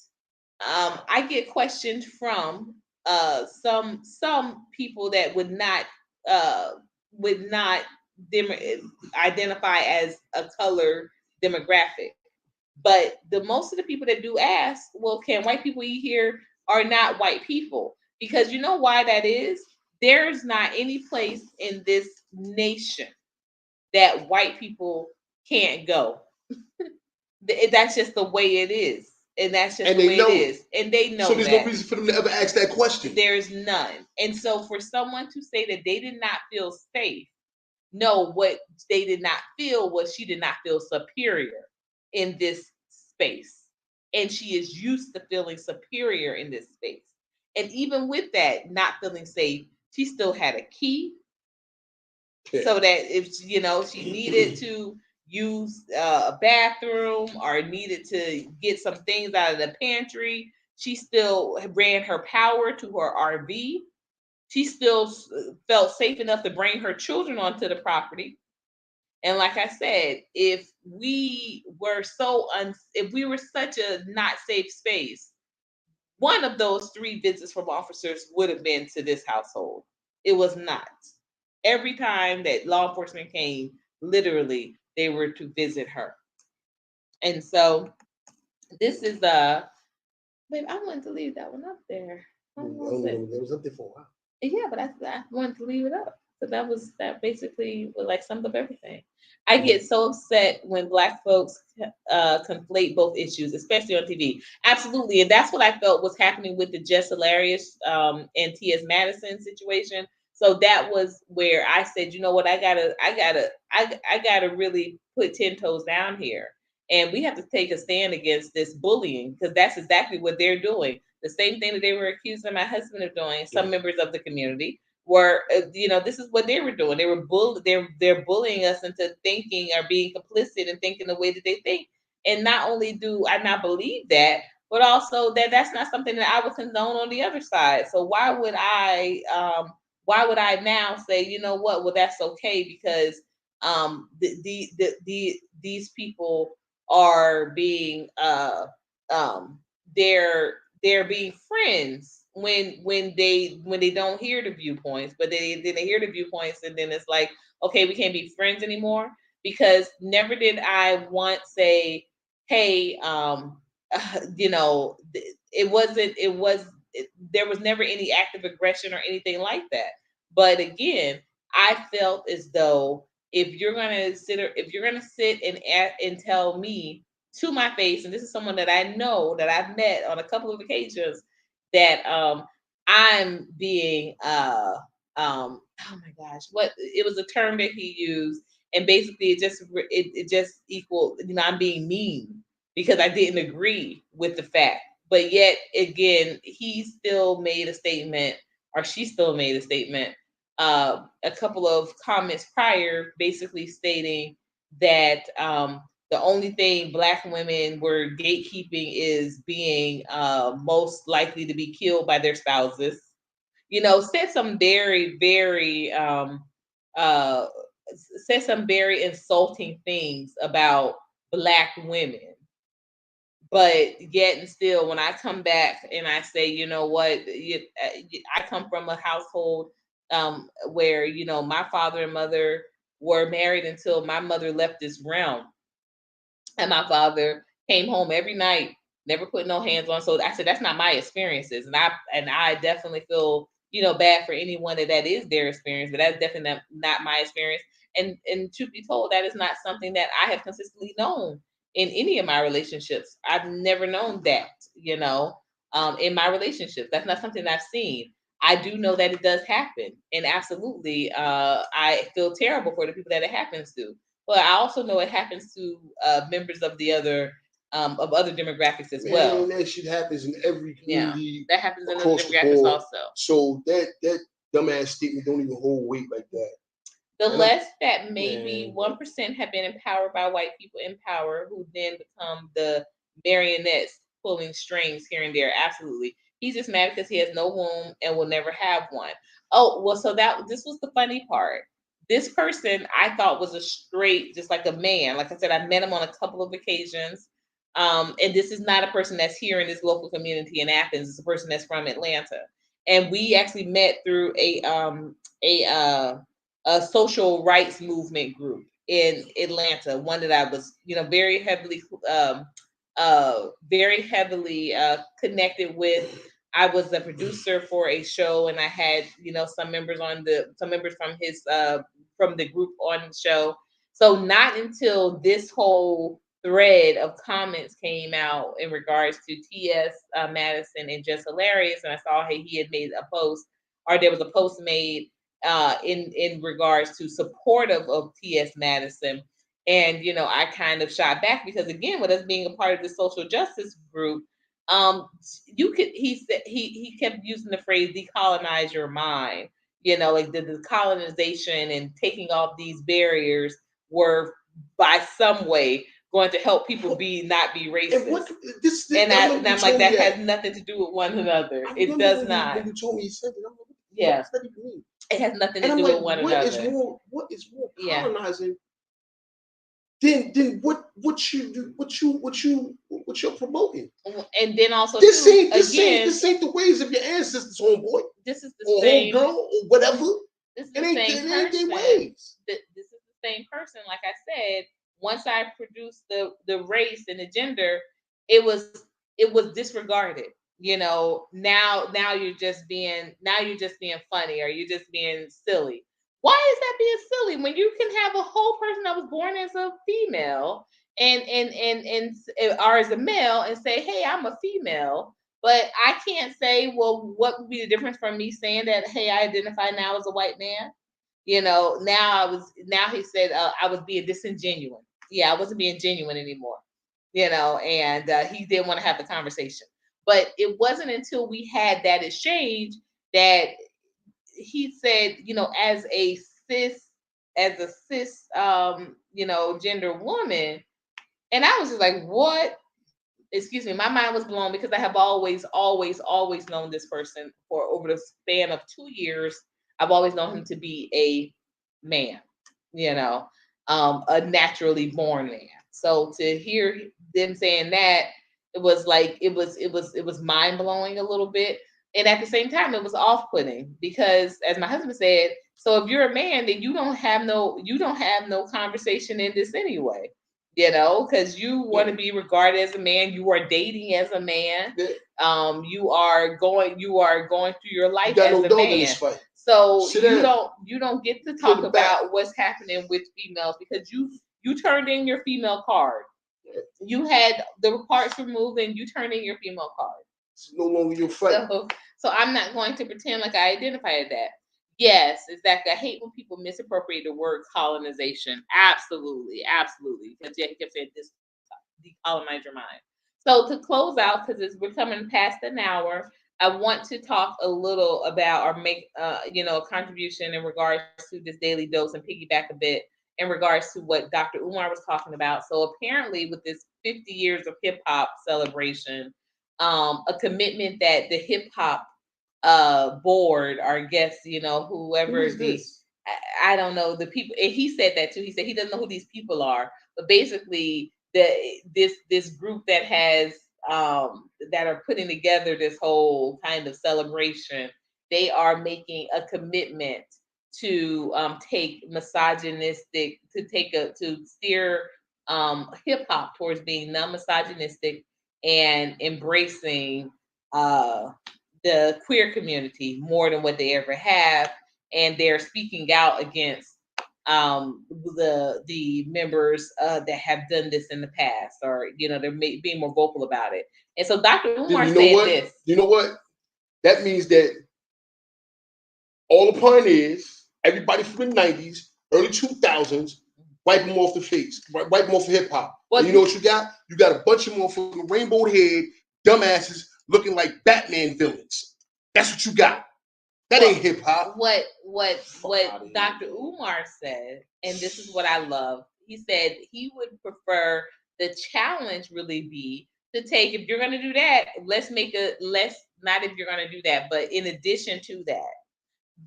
I get questioned from some people that would not identify as a color demographic. But the most of the people that do ask, well, can white people eat here, are not white people. Because you know why that is? There's not any place in this nation that white people can't go. That's just the way it is. And that's just the way it is. And they know that. So there's no reason for them to ever ask that question. There's none. And so for someone to say that they did not feel safe, no, what they did not feel was she did not feel superior in this space. And she is used to feeling superior in this space. And even with that, not feeling safe, she still had a key. Okay. So that if you know she needed to use a bathroom or needed to get some things out of the pantry, she still ran her power to her RV. She still felt safe enough to bring her children onto the property. And like I said, if we were if we were such a not safe space, one of those 3 visits from officers would have been to this household. It was not. Every time that law enforcement came, literally, they were to visit her. And so this is babe, I wanted to leave that one up there. It was up there for a while. Yeah, but I wanted to leave it up. So that basically like summed up everything. I get so upset when Black folks conflate both issues, especially on TV. Absolutely, and that's what I felt was happening with the Jess Hilarious and T.S. Madison situation. So that was where I said, you know what, I gotta really put 10 toes down here, and we have to take a stand against this bullying, because that's exactly what they're doing. The same thing that they were accusing my husband of doing. Some members of the community were, you know, this is what they were doing. They were they're bullying us into thinking or being complicit and thinking the way that they think. And not only do I not believe that, but also that that's not something that I would condone on the other side. So why would I now say, you know what, well, that's okay, because these people are being they're being friends when they don't hear the viewpoints, but then they hear the viewpoints, and then it's like, okay, we can't be friends anymore. Because never did I once say, hey, you know, there was never any active aggression or anything like that. But again, I felt as though if you're gonna sit and tell me to my face, and this is someone that I know that I've met on a couple of occasions, that I'm being oh my gosh, what it was a term that he used, and basically it just equal, you know, I'm being mean because I didn't agree with the fact. But yet again, he still made a statement, or she still made a statement, a couple of comments prior, basically stating that the only thing Black women were gatekeeping is being most likely to be killed by their spouses. Said some very, very uh, said some very insulting things about Black women. But yet and still, when I come back and I say, you know what, I come from a household where my father and mother were married until my mother left this realm, and my father came home every night, never put no hands on. So I said that's not my experiences, and I definitely feel bad for anyone that is their experience, but that's definitely not my experience. And truth be told, that is not something that I have consistently known in any of my relationships. I've never known that, in my relationships. That's not something I've seen. I do know that it does happen, and absolutely, I feel terrible for the people that it happens to. But I also know it happens to members of the other of other demographics as well. That shit happens in every community. That happens in other demographics also. So that dumbass statement don't even hold weight like that. The less that maybe 1% have been empowered by white people in power, who then become the marionettes pulling strings here and there. Absolutely. He's just mad because he has no womb and will never have one. Oh, well, so this was the funny part. This person I thought was a straight, just like a man. Like I said, I met him on a couple of occasions. And this is not a person that's here in this local community in Athens. It's a person that's from Atlanta. And we actually met through a social rights movement group in Atlanta. One that I was, very heavily connected with. I was a producer for a show, and I had, some members from his from the group on the show. So not until this whole thread of comments came out in regards to T.S. Madison and Just Hilarious, and I saw, hey, he had made a post, or there was a post made in regards to supportive of T.S. Madison. And I kind of shot back because, again, with us being a part of the social justice group, he said he kept using the phrase decolonize your mind. Like the colonization and taking off these barriers were by some way going to help people not be racist. And I'm like, that has nothing to do with one another. It does not. When you told me you said it, I'm like, yeah, it has nothing to do with one another. What is more colonizing than what you're promoting? And then also this ain't the ways of your ancestors, homeboy. This is the same girl or whatever. This is the same person. This is the same person. Like I said, once I produced the race and the gender, it was disregarded. Now you're just being funny, or you're just being silly. Why is that being silly when you can have a whole person that was born as a female and or as a male and say, hey, I'm a female, but I can't say, well, what would be the difference from me saying that, hey, I identify now as a white man? Now he said I was being disingenuous. Yeah, I wasn't being genuine anymore. And he didn't want to have the conversation. But it wasn't until we had that exchange that he said, as a cis gender woman. And I was just like, what? Excuse me, my mind was blown because I have always known this person for over the span of 2 years. I've always known him to be a man, a naturally born man. So to hear them saying that, it was like it was mind blowing a little bit. And at the same time, it was off-putting because, as my husband said, so if you're a man, then you don't have no conversation in this anyway, because you want to be regarded as a man. You are dating as a man. You are going through your life as a man. So you don't get to talk about what's happening with females because you turned in your female card. You had the parts removed and you turned in your female card. It's no longer your fight. So I'm not going to pretend like I identified that. Yes, exactly. I hate when people misappropriate the word colonization. Absolutely. Because he kept saying this all of my mind. So to close out, because we're coming past an hour, I want to talk a little about or make a contribution in regards to this daily dose and piggyback a bit in regards to what Dr. Umar was talking about. So apparently, with this 50 years of hip hop celebration, a commitment that the hip hop board or guess whoever I don't know the people, and he said that too. He said he doesn't know who these people are, but basically this group that has that are putting together this whole kind of celebration, they are making a commitment to take misogynistic to steer hip hop towards being non-misogynistic and embracing the queer community more than what they ever have, and they're speaking out against the members that have done this in the past, or they're being more vocal about it. And so Dr. Umar said this. You know what? That means that all the pioneers, everybody from the 90s, early 2000s, wipe them off the face, wipe them off of hip hop. Well, you know what you got? You got a bunch of motherfucking rainbow head dumbasses looking like Batman villains. That's what you got. That ain't hip hop. What Dr. Umar said, and this is what I love. He said he would prefer the challenge really be to take, if you're going to do that, not if you're going to do that, but in addition to that,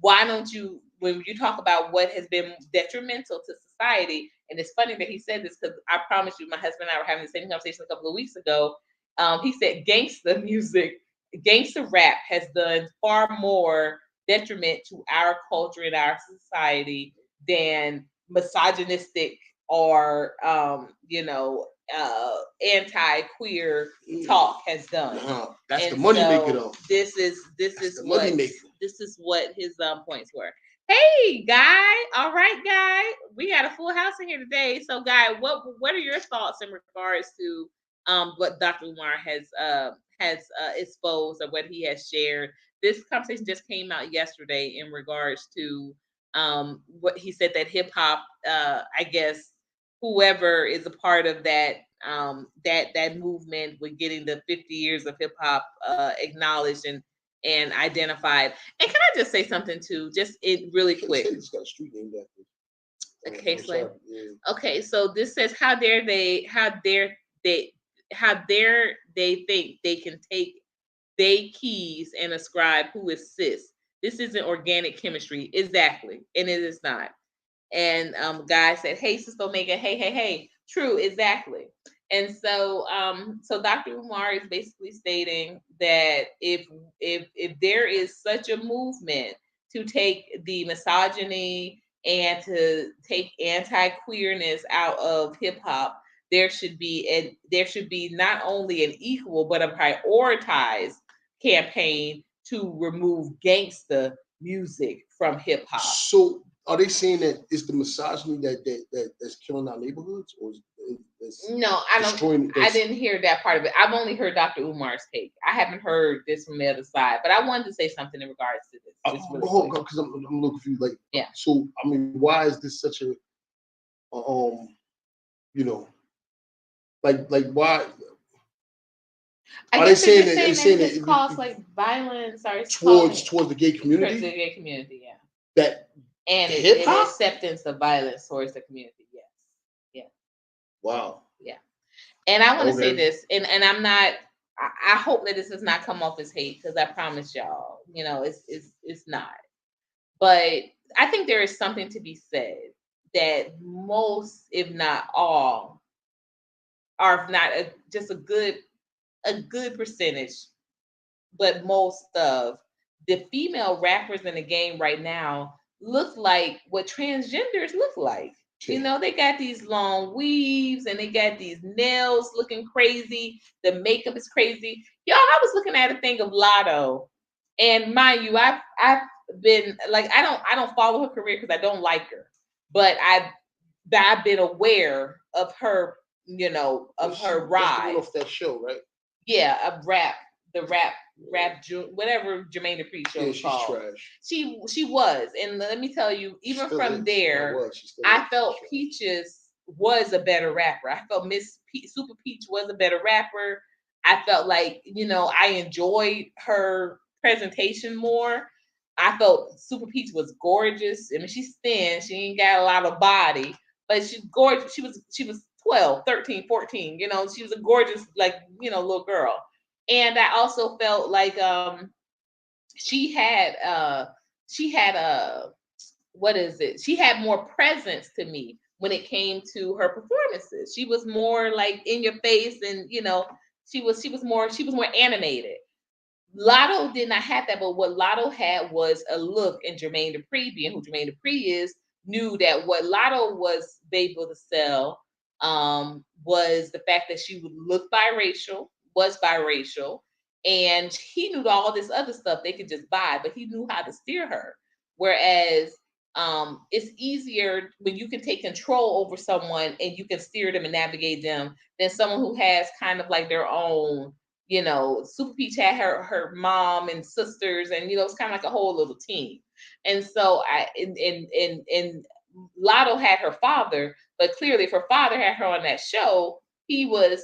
why don't you, when you talk about what has been detrimental to society, and it's funny that he said this because I promise you, my husband and I were having the same conversation a couple of weeks ago. He said gangsta music, gangsta rap has done far more detriment to our culture and our society than misogynistic or anti-queer talk has done. That's and the money maker though. This is what his points were. Hey, Guy. All right, Guy. We got a full house in here today. So, Guy, what are your thoughts in regards to what Dr. Umar has exposed or what he has shared? This conversation just came out yesterday in regards to what he said, that hip hop, I guess whoever is a part of that that movement with getting the 50 years of hip hop acknowledged and identified. And can I just say something too, just really quick? It's got a street named after. Okay, Slay. Okay, so this says, how dare they think they can take they keys and ascribe who is cis. This isn't organic chemistry. Exactly. And it is not. And Guy said, hey, Sister Omega, hey. True, exactly. And so so Dr. Umar is basically stating that if there is such a movement to take the misogyny and to take anti-queerness out of hip hop, there should be not only an equal but a prioritized campaign to remove gangsta music from hip hop. So are they saying that it's the misogyny that's killing our neighborhoods, or no? I didn't hear that part of it. I've only heard Dr. Umar's take. I haven't heard this from the other side, but I wanted to say something in regards to this. Because I'm a little confused. Like, yeah. So I mean, why is this such a like why? Are they saying that this causes like violence or towards the gay community? Towards the gay community, yeah. That and it's acceptance of violence towards the community, yes, yeah. Wow. Yeah, and I want to say this, and I'm not. I hope that this does not come off as hate, because I promise y'all, it's not. But I think there is something to be said that most, if not all, are not just a good percentage, but most of the female rappers in the game right now look like what transgenders look like. They got these long weaves and they got these nails looking crazy. The makeup is crazy. Y'all, I was looking at a thing of Lotto, and mind you, I've been like, I don't follow her career because I don't like her, but I've been aware of her, of her rise. Off that show, right? Yeah, the rap, whatever Jermaine Dupri show was called. Trash. She was, and let me tell you, even from there, I felt Peaches was a better rapper. I felt Super Peach was a better rapper. I felt like, I enjoyed her presentation more. I felt Super Peach was gorgeous. I mean, she's thin. She ain't got a lot of body, but she's gorgeous. She was 12, 13, 14. She was a gorgeous, little girl. And I also felt like she had what is it? She had more presence to me when it came to her performances. She was more like in your face, and she was more animated. Lotto did not have that, but what Lotto had was a look, and Jermaine Dupri, being who Jermaine Dupri is, knew that what Lotto was able to sell was the fact that she would look was biracial, and he knew all this other stuff they could just buy, but he knew how to steer her. Whereas it's easier when you can take control over someone and you can steer them and navigate them than someone who has kind of like their own. Super Peach had her mom and sisters, and it's kind of like a whole little team. And so and Lotto had her father, but clearly if her father had her on that show, he was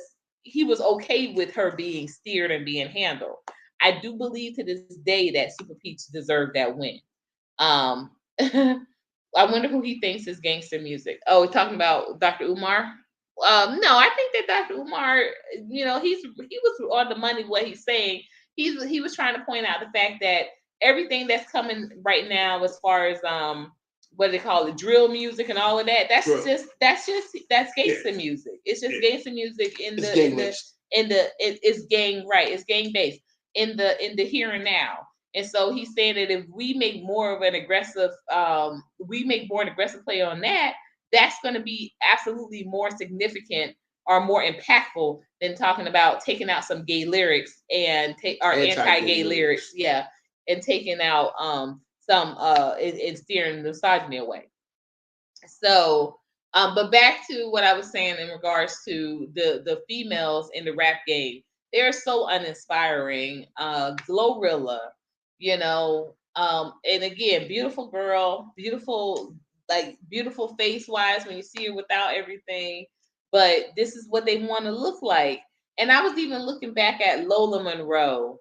okay with her being steered and being handled. I do believe to this day that Super Peach deserved that win. I wonder who he thinks is gangster music. Oh, we're talking about Dr. Umar. No, I think that Dr. Umar, he was on the money what he's saying. He was trying to point out the fact that everything that's coming right now, as far as what do they call it, drill music and all of that, that's gangster music. It's just gangster music it's gang, right, it's gang based in the here and now. And so he's saying that if we make more of an aggressive play on that, that's going to be absolutely more significant or more impactful than talking about taking out some gay lyrics and anti-gay lyrics, and taking out some and steering misogyny away. So, but back to what I was saying in regards to the females in the rap game, they're so uninspiring. Glorilla, and again, beautiful girl, beautiful face wise when you see her without everything, but this is what they want to look like. And I was even looking back at Lola Monroe.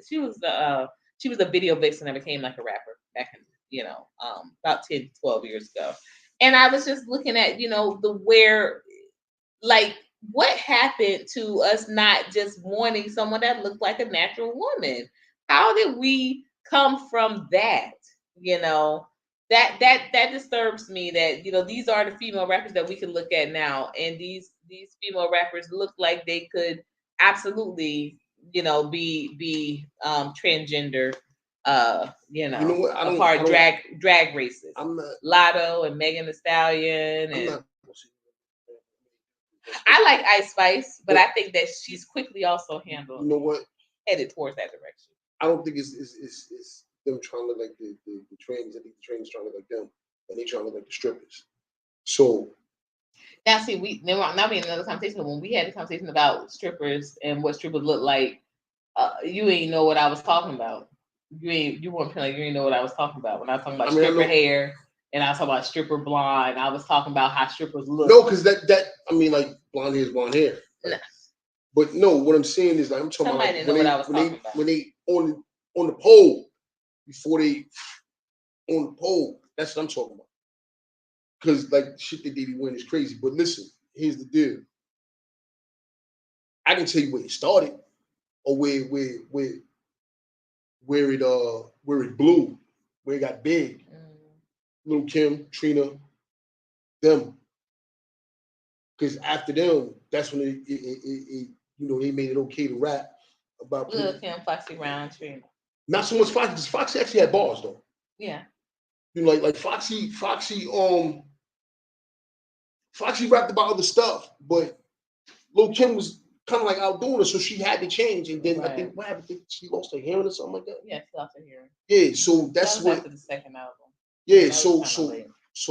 She was a video vixen that became like a rapper back in about 10, 12 years ago. And I was just looking at what happened to us not just wanting someone that looked like a natural woman. How did we come from that? That disturbs me that these are the female rappers that we can look at now, and these female rappers look like they could absolutely be transgender, a part drag races. Lotto and Megan Thee Stallion, and I like Ice Spice, but I think that she's quickly also handled. Headed towards that direction. I don't think it's them trying to look like the trainers. I think the trainers trying to look like them, and they trying to look like the strippers. So now, see, not being another conversation, but when we had a conversation about strippers and what strippers look like, you ain't know what I was talking about. You weren't like you ain't know what I was talking about when I was talking about stripper hair, and I was talking about stripper blonde. I was talking about how strippers look. No, because that like blonde hair is blonde hair. Right? No. But no, what I'm saying is like I'm talking about when they on the pole before they on the pole. That's what I'm talking about. Because like shit that they be wearing is crazy. But listen, here's the deal. I can tell you where it started, or where it blew, where it got big. Lil' Kim, Trina, them. Because after them, that's when it they made it okay to rap about Lil' Kim, Foxy Brown, Trina. Not so much Foxy, because Foxy actually had bars though. Yeah. Like Foxy rapped about other stuff, but Lil' Kim was kind of like outdoing her, so she had to change. And then I think what happened? I think she lost her hearing or something like that. Yeah, she lost her hearing. Yeah, so that's what after the second album. Yeah, so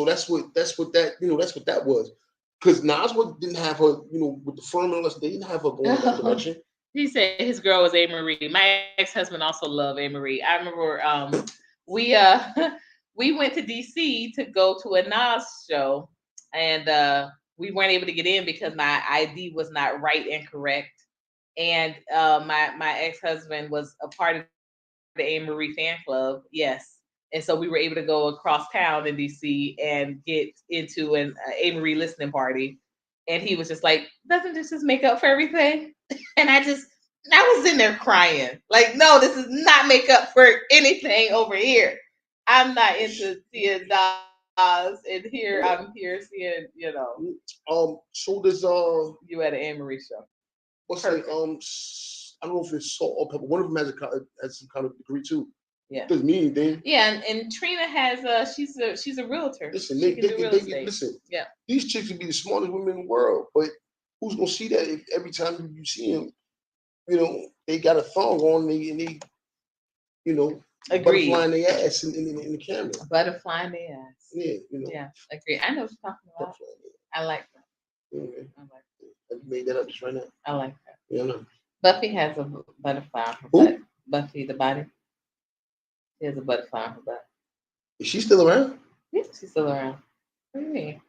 that's what that was. Because Nas didn't have her, with the firm unless they didn't have her going in that direction. He said his girl was A-Marie. My ex-husband also loved A-Marie. I remember we went to DC to go to a Nas show, and we weren't able to get in because my ID was not right and correct. And my ex-husband was a part of the A. Marie fan club. Yes. And so we were able to go across town in DC and get into an A. Marie listening party. And he was just like, doesn't this just make up for everything? And I was in there crying. Like, no, this does not make up for anything over here. I'm not into seeing Nas, and here I'm here seeing, So does you at an A. Marie show. what's like I don't know if it's salt or pepper. One of them has some kind of degree too. Yeah. Doesn't mean anything. Yeah, and Trina has she's a realtor. Listen, she can do real estate. Listen. Yeah. These chicks can be the smartest women in the world, but who's gonna see that if every time you see them, they got a thong on and they Agreed. butterflying their ass in the camera. Butterflying their ass. Yeah, Yeah, agree. I know what you're talking about. I like that. Yeah. I like that. I made that up just right now. I like that. Yeah, I know. Buffy has a butterfly on her Who? butt. Buffy the body. She has a butterfly on her butt. Is she still around? Yeah, she's still around. What do you mean?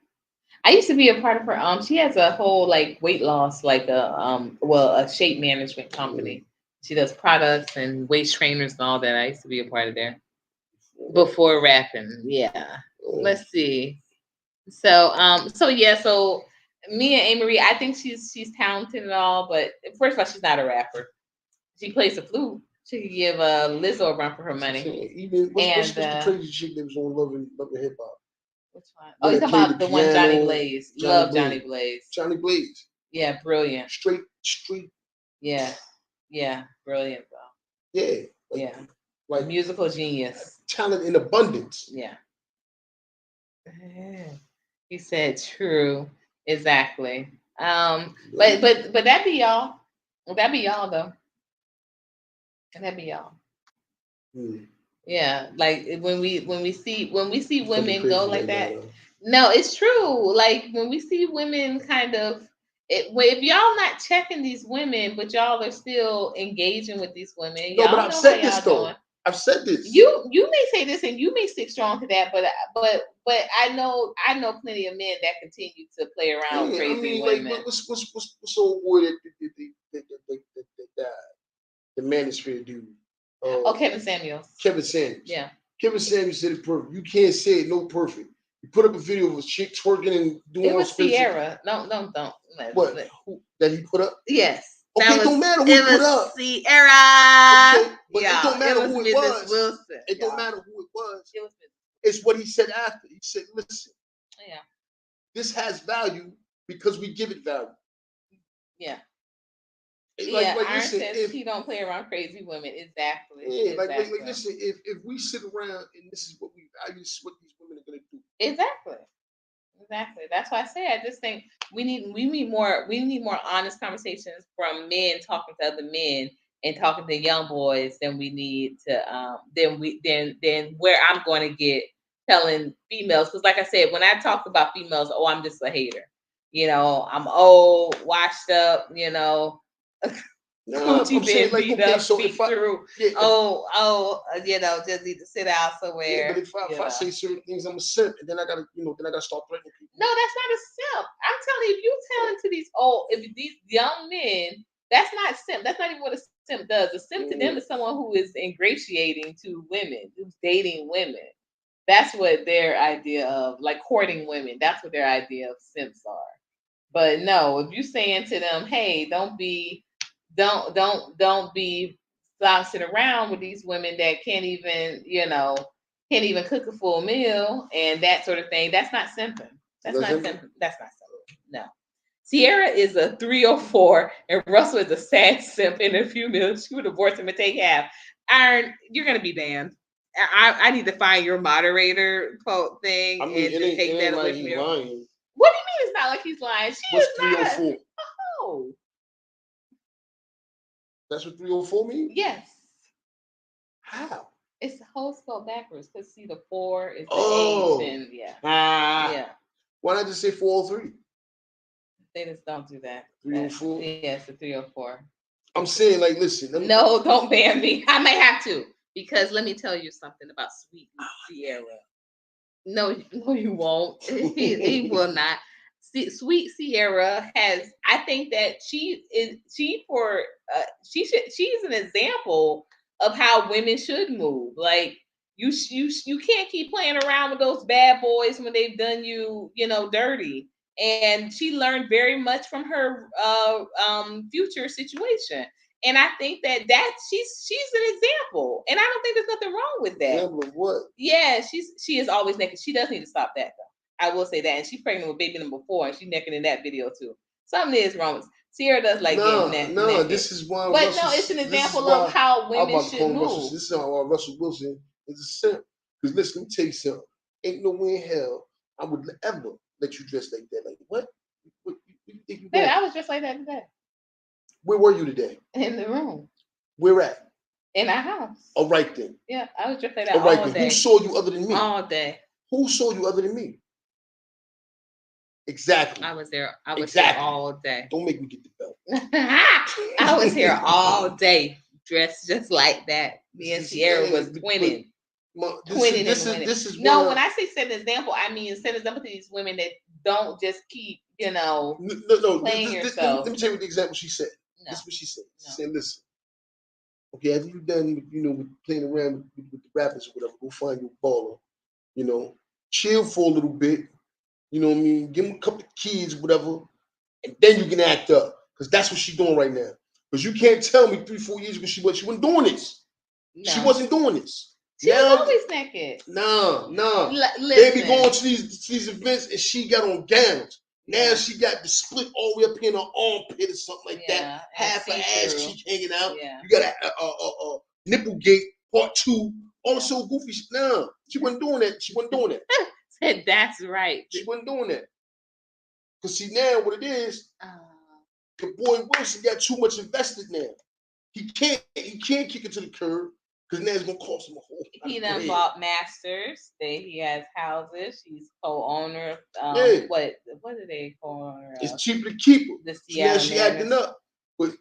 I used to be a part of her. She has a whole weight loss, a shape management company. She does products and waist trainers and all that. I used to be a part of there before rapping. Yeah. Let's see. So me and A. Marie, I think she's talented and all, but first of all, she's not a rapper. She plays the flute. She could give Lizzo a run for her money. What's the crazy chick that was on Love and Hip Hop? Which one? Oh, you're talking about the one Johnny Blaze. Love Johnny Blaze. Johnny Blaze. Yeah, brilliant. Straight. Yeah, brilliant though. Yeah. Like musical genius. Talent in abundance. Yeah. He said true. Exactly. But that'd be y'all. That'd be y'all though. That'd be y'all. Yeah, like when we see women go like that. No, it's true. Like when we see women kind of if y'all not checking these women, but y'all are still engaging with these women. No, but I've said this though. Doing. I've said this. You may say this and you may stick strong to that, but I know plenty of men that continue to play around with crazy women. Like what's so weird the manosphere dude? Kevin Samuels. Kevin Samuels. Yeah. Kevin Samuels said it perfect. You can't say it no perfect. You put up a video of a chick twerking and doing. It was Sierra. Don't. What? Who, that he put up? Yes. Okay, it don't matter who he put up. Sierra. Okay, but it don't matter who it was. Wilson. It don't matter who it was. It's what he said after. He said, "Listen. Yeah. This has value because we give it value." Yeah. Iron says he don't play around crazy women. Exactly. Yeah, exactly. Like listen, if we sit around and this is what we value, this is what these women are gonna do. Exactly. That's why I say I just think we need more honest conversations from men talking to other men and talking to young boys than we need to than where I'm going to get telling females, because like I said, when I talk about females, I'm just a hater. I'm old, washed up, Coochie been beat up, beat through. Just need to sit out somewhere. Yeah, but if I say certain things, I'm a simp, and then I gotta start threatening people. No, that's not a simp. I'm telling you, if you telling to these young men, that's not simp. That's not even what a simp does. A simp to them is someone who is ingratiating to women, who's dating women. That's what their idea of courting women. That's what their idea of simps are. But no, if you're saying to them, hey, don't be slouching around with these women that can't even cook a full meal and that sort of thing, that's not simping. That's not simping. No. Sierra is a 304 and Russell is a sad simp. In a few minutes, she would divorce him and take half. Iron, you're gonna be banned. I need to find your moderator quote thing and just take that away from you. Lying. What do you mean it's not like he's lying? What's 304? Oh. That's what 304 means? Yes. How? It's the whole spelled backwards because see the 4 is the H and yeah. Why not just say 403? They just don't do that. 304? Yeah, it's a 304. I'm saying, listen. No, don't ban me. I may have to, because let me tell you something about Sweet Sierra. No, no, you won't. He will not. Sweet Sierra has. I think that she's an example of how women should move. Like you can't keep playing around with those bad boys when they've done you, dirty. And she learned very much from her future situation. And I think that she's an example, and I don't think there's nothing wrong with that. Example of what? Yeah, she is always naked. She does need to stop that though. I will say that. And she's pregnant with baby number 4, and she's naked in that video too. Something is wrong with Sierra does like getting naked. No, this is why. But no, it's an example of how women should move. This is why Russell Wilson is a simp. Because listen, let me tell you something. Ain't no way in hell I would ever let you dress like that. Like what? What you think you doing? I was just like that today. Where were you today? In the room. Where at? In our house. All right then. Yeah, I was just like that all right all then. day. Who saw you other than me? All day. Who saw you other than me? Exactly. I was there. I was there all day. Don't make me get the belt. I was here all day, dressed just like that. Me and Sierra was twinning. This is when I say set an example, I mean set an example to these women that don't just keep, playing yourself. Let me tell you what the example she said. No. This is what she said. She said, listen, okay, after you're done, with playing around with the rappers or whatever, go find your baller, chill for a little bit, you know what I mean? Give them a couple of kids, whatever, and then you can act up. Because that's what she's doing right now. Because you can't tell me 3-4 years ago she wasn't doing this. No. She wasn't doing this. She was always naked. No. They be going to these events and she got on gowns. Now she got the split all the way up here in her armpit or something like that. Half her ass cheek hanging out. Yeah. You got a nipple gate part 2. All the so goofy. No, she wasn't doing that. She wasn't doing that. Said that's right. She wasn't doing that. Because see now what it is, the boy Wilson got too much invested now. He can't kick it to the curb. Because now it's gonna cost him a whole. He done bought masters. He has houses. He's co-owner. What do they call her? It's cheaper to keep her. The Seattle. Now she acting up. But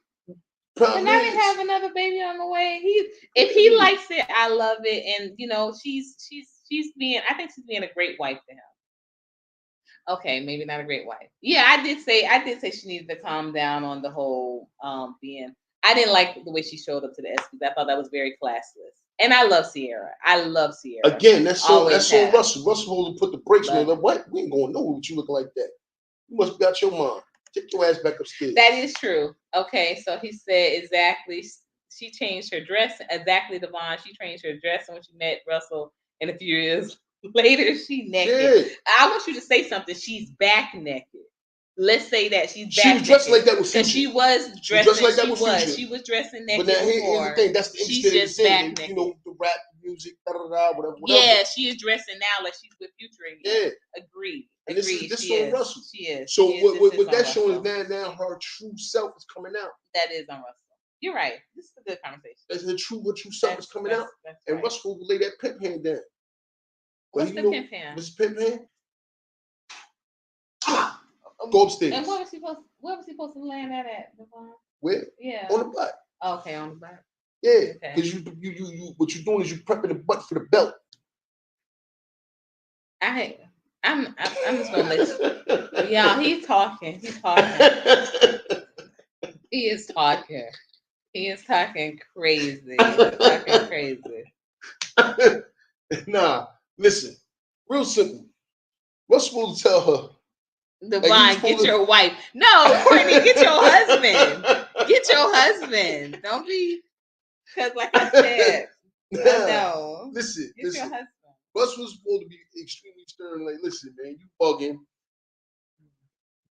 now they have another baby on the way. If he likes it, I love it. And she's being. I think she's being a great wife to him. Okay, maybe not a great wife. Yeah, I did say she needed to calm down on the whole being. I didn't like the way she showed up to the ESPYs. I thought that was very classless. And I love Sierra. Again, that's so Russell. Russell will put the brakes on her. What? We ain't going nowhere with you looking like that. You must be out your mind. Take your ass back upstairs. That is true. Okay, so he said exactly. She changed her dress. Exactly, Devon. She changed her dress when she met Russell. And a few years later, she naked. Yeah. I want you to say something. She's back naked. Let's say that she's back. She was dressed like that with Future. She was dressed like that with Future. She was dressing naked. But now here's the thing. That's the she's just back naked. The rap music, whatever. Yeah, she is dressing now like she's with Future again. Yeah. Agreed. And this is on Russell. She is. So what that's showing is now her true self is coming out. That is on Russell. You're right. This is a good conversation. That's her true self is coming out. And right. Russell will lay that pimp hand down. What's the pimp hand? Mr. Pimp hand? Go upstairs. And where was he supposed to land that at, Devon? Where? Yeah. On the butt. Okay, on the butt. Yeah. Because you what you're doing is you're prepping the butt for the belt. I'm just gonna let you. Yeah, he's talking. He is talking. He is talking crazy. Nah, listen. Real simple. What's supposed to tell her? Devon, get your wife. No, Courtney, get your husband. Get your husband. Don't be, because like I said, no. Listen. Your husband. Russ was supposed to be extremely stern. Like, listen, man, you bugging.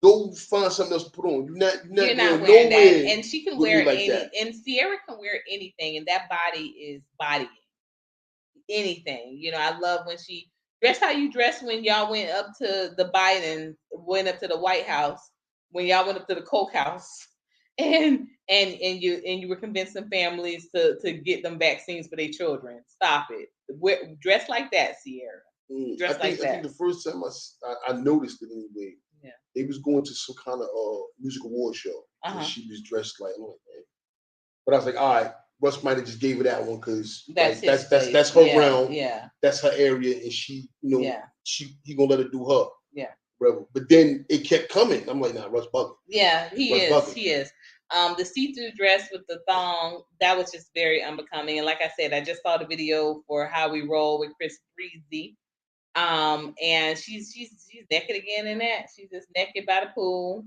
Go find something else to put on. You're not wearing that. And she can wear and Sierra can wear anything, and that body is bodying anything. I love when she dressed how you dressed when y'all went up to the Biden, went up to the White House, when y'all went up to the Koch house, and you were convincing families to get them vaccines for their children. Stop it. Dress like that, Sierra. I think the first time I noticed it anyway. Yeah. They was going to some kind of music award show. And she was dressed like, man. But I was like, all right, Russ might have just gave her that one because That's that's her round. Yeah. That's her area, and she, he gonna let her do her. Yeah. Whatever. But then it kept coming. I'm like, nah, Russ bugging. Yeah, he is. The see-through dress with the thong, that was just very unbecoming. And like I said, I just saw the video for How We Roll with Chris Breezy. And she's naked again in that. She's just naked by the pool.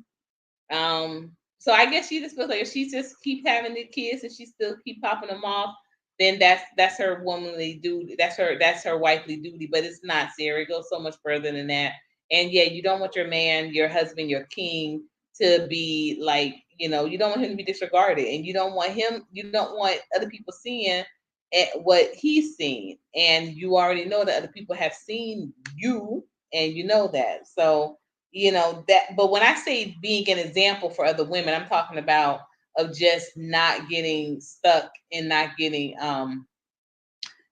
So I guess she just feels like if she just keep having the kids and she still keep popping them off, then that's her womanly duty. That's her wifely duty. But it's not, Sarah. It goes so much further than that. And yeah, you don't want your man, your husband, your king to be like, you don't want him to be disregarded, and you don't want other people seeing what he's seen, and you already know that other people have seen you, and you know that. So that. But when I say being an example for other women, I'm talking about of just not getting stuck and not getting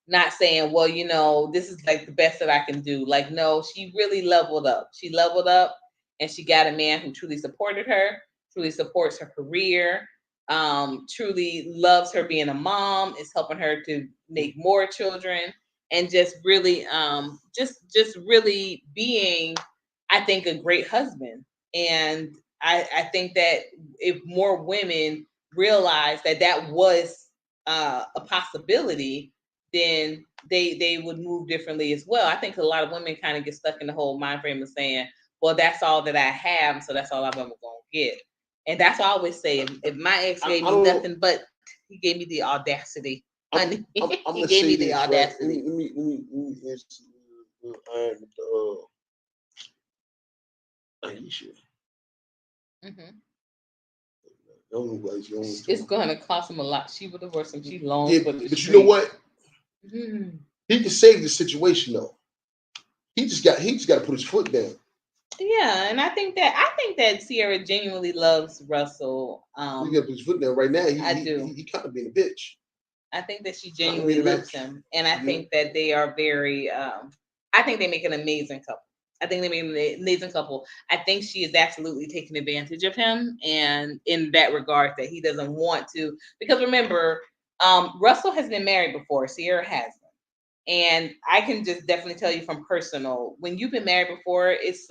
not saying, well, this is like the best that I can do. Like, no, she really leveled up. She leveled up, and she got a man who truly supported her, truly supports her career, truly loves her being a mom, is helping her to make more children, and just really, just really being, I think, a great husband. And I think that if more women realize that was a possibility, then they would move differently as well. I think a lot of women kind of get stuck in the whole mind frame of saying, well, that's all that I have, so that's all I'm ever gonna get. And that's what I always say. If my ex gave me nothing, but he gave me the audacity. Honey. He gave me the audacity. Let me answer Aisha. It's going to cost him a lot. She would have worked some. She long. Yeah, but you know what? He can save the situation though. He just got to put his foot down. Yeah, and I think that Ciara genuinely loves Russell. He got to put his foot down right now. I do. He kind of being a bitch. I think that she genuinely loves him, and I think that they are very. I think they make an amazing couple. I think they make an amazing couple. I think she is absolutely taking advantage of him, and in that regard, that he doesn't want to. Because remember, Russell has been married before. Ciara hasn't. And I can just definitely tell you from personal, when you've been married before, it's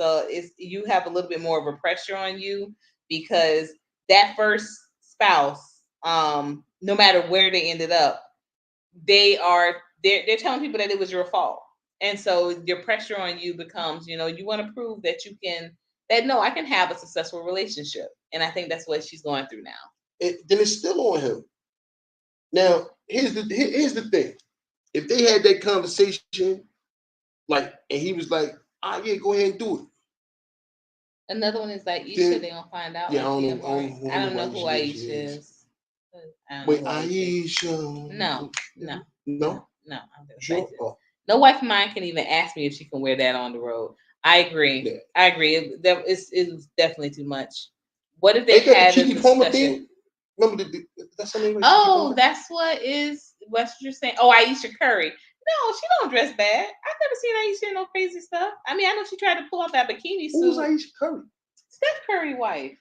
you have a little bit more of a pressure on you, because that first spouse, no matter where they ended up, they're telling people that it was your fault. And so your pressure on you becomes, you want to prove that I can have a successful relationship. And I think that's what she's going through now. Then it's still on him. Now, here's the thing. If they had that conversation, and he was like, yeah, go ahead and do it. Another one is like Aisha, they gonna find out. Yeah, I don't know who Aisha is. Wait, Aisha. No. Sure? No wife of mine can even ask me if she can wear that on the road. I agree. Yeah. I agree. It's definitely too much. What if they had a discussion? Remember that's her name? Oh, that's what you're saying. Oh, Aisha Curry. No, she don't dress bad. I've never seen Aisha in no crazy stuff. I mean, I know she tried to pull off that bikini suit. Who's Aisha Curry? Steph Curry's wife.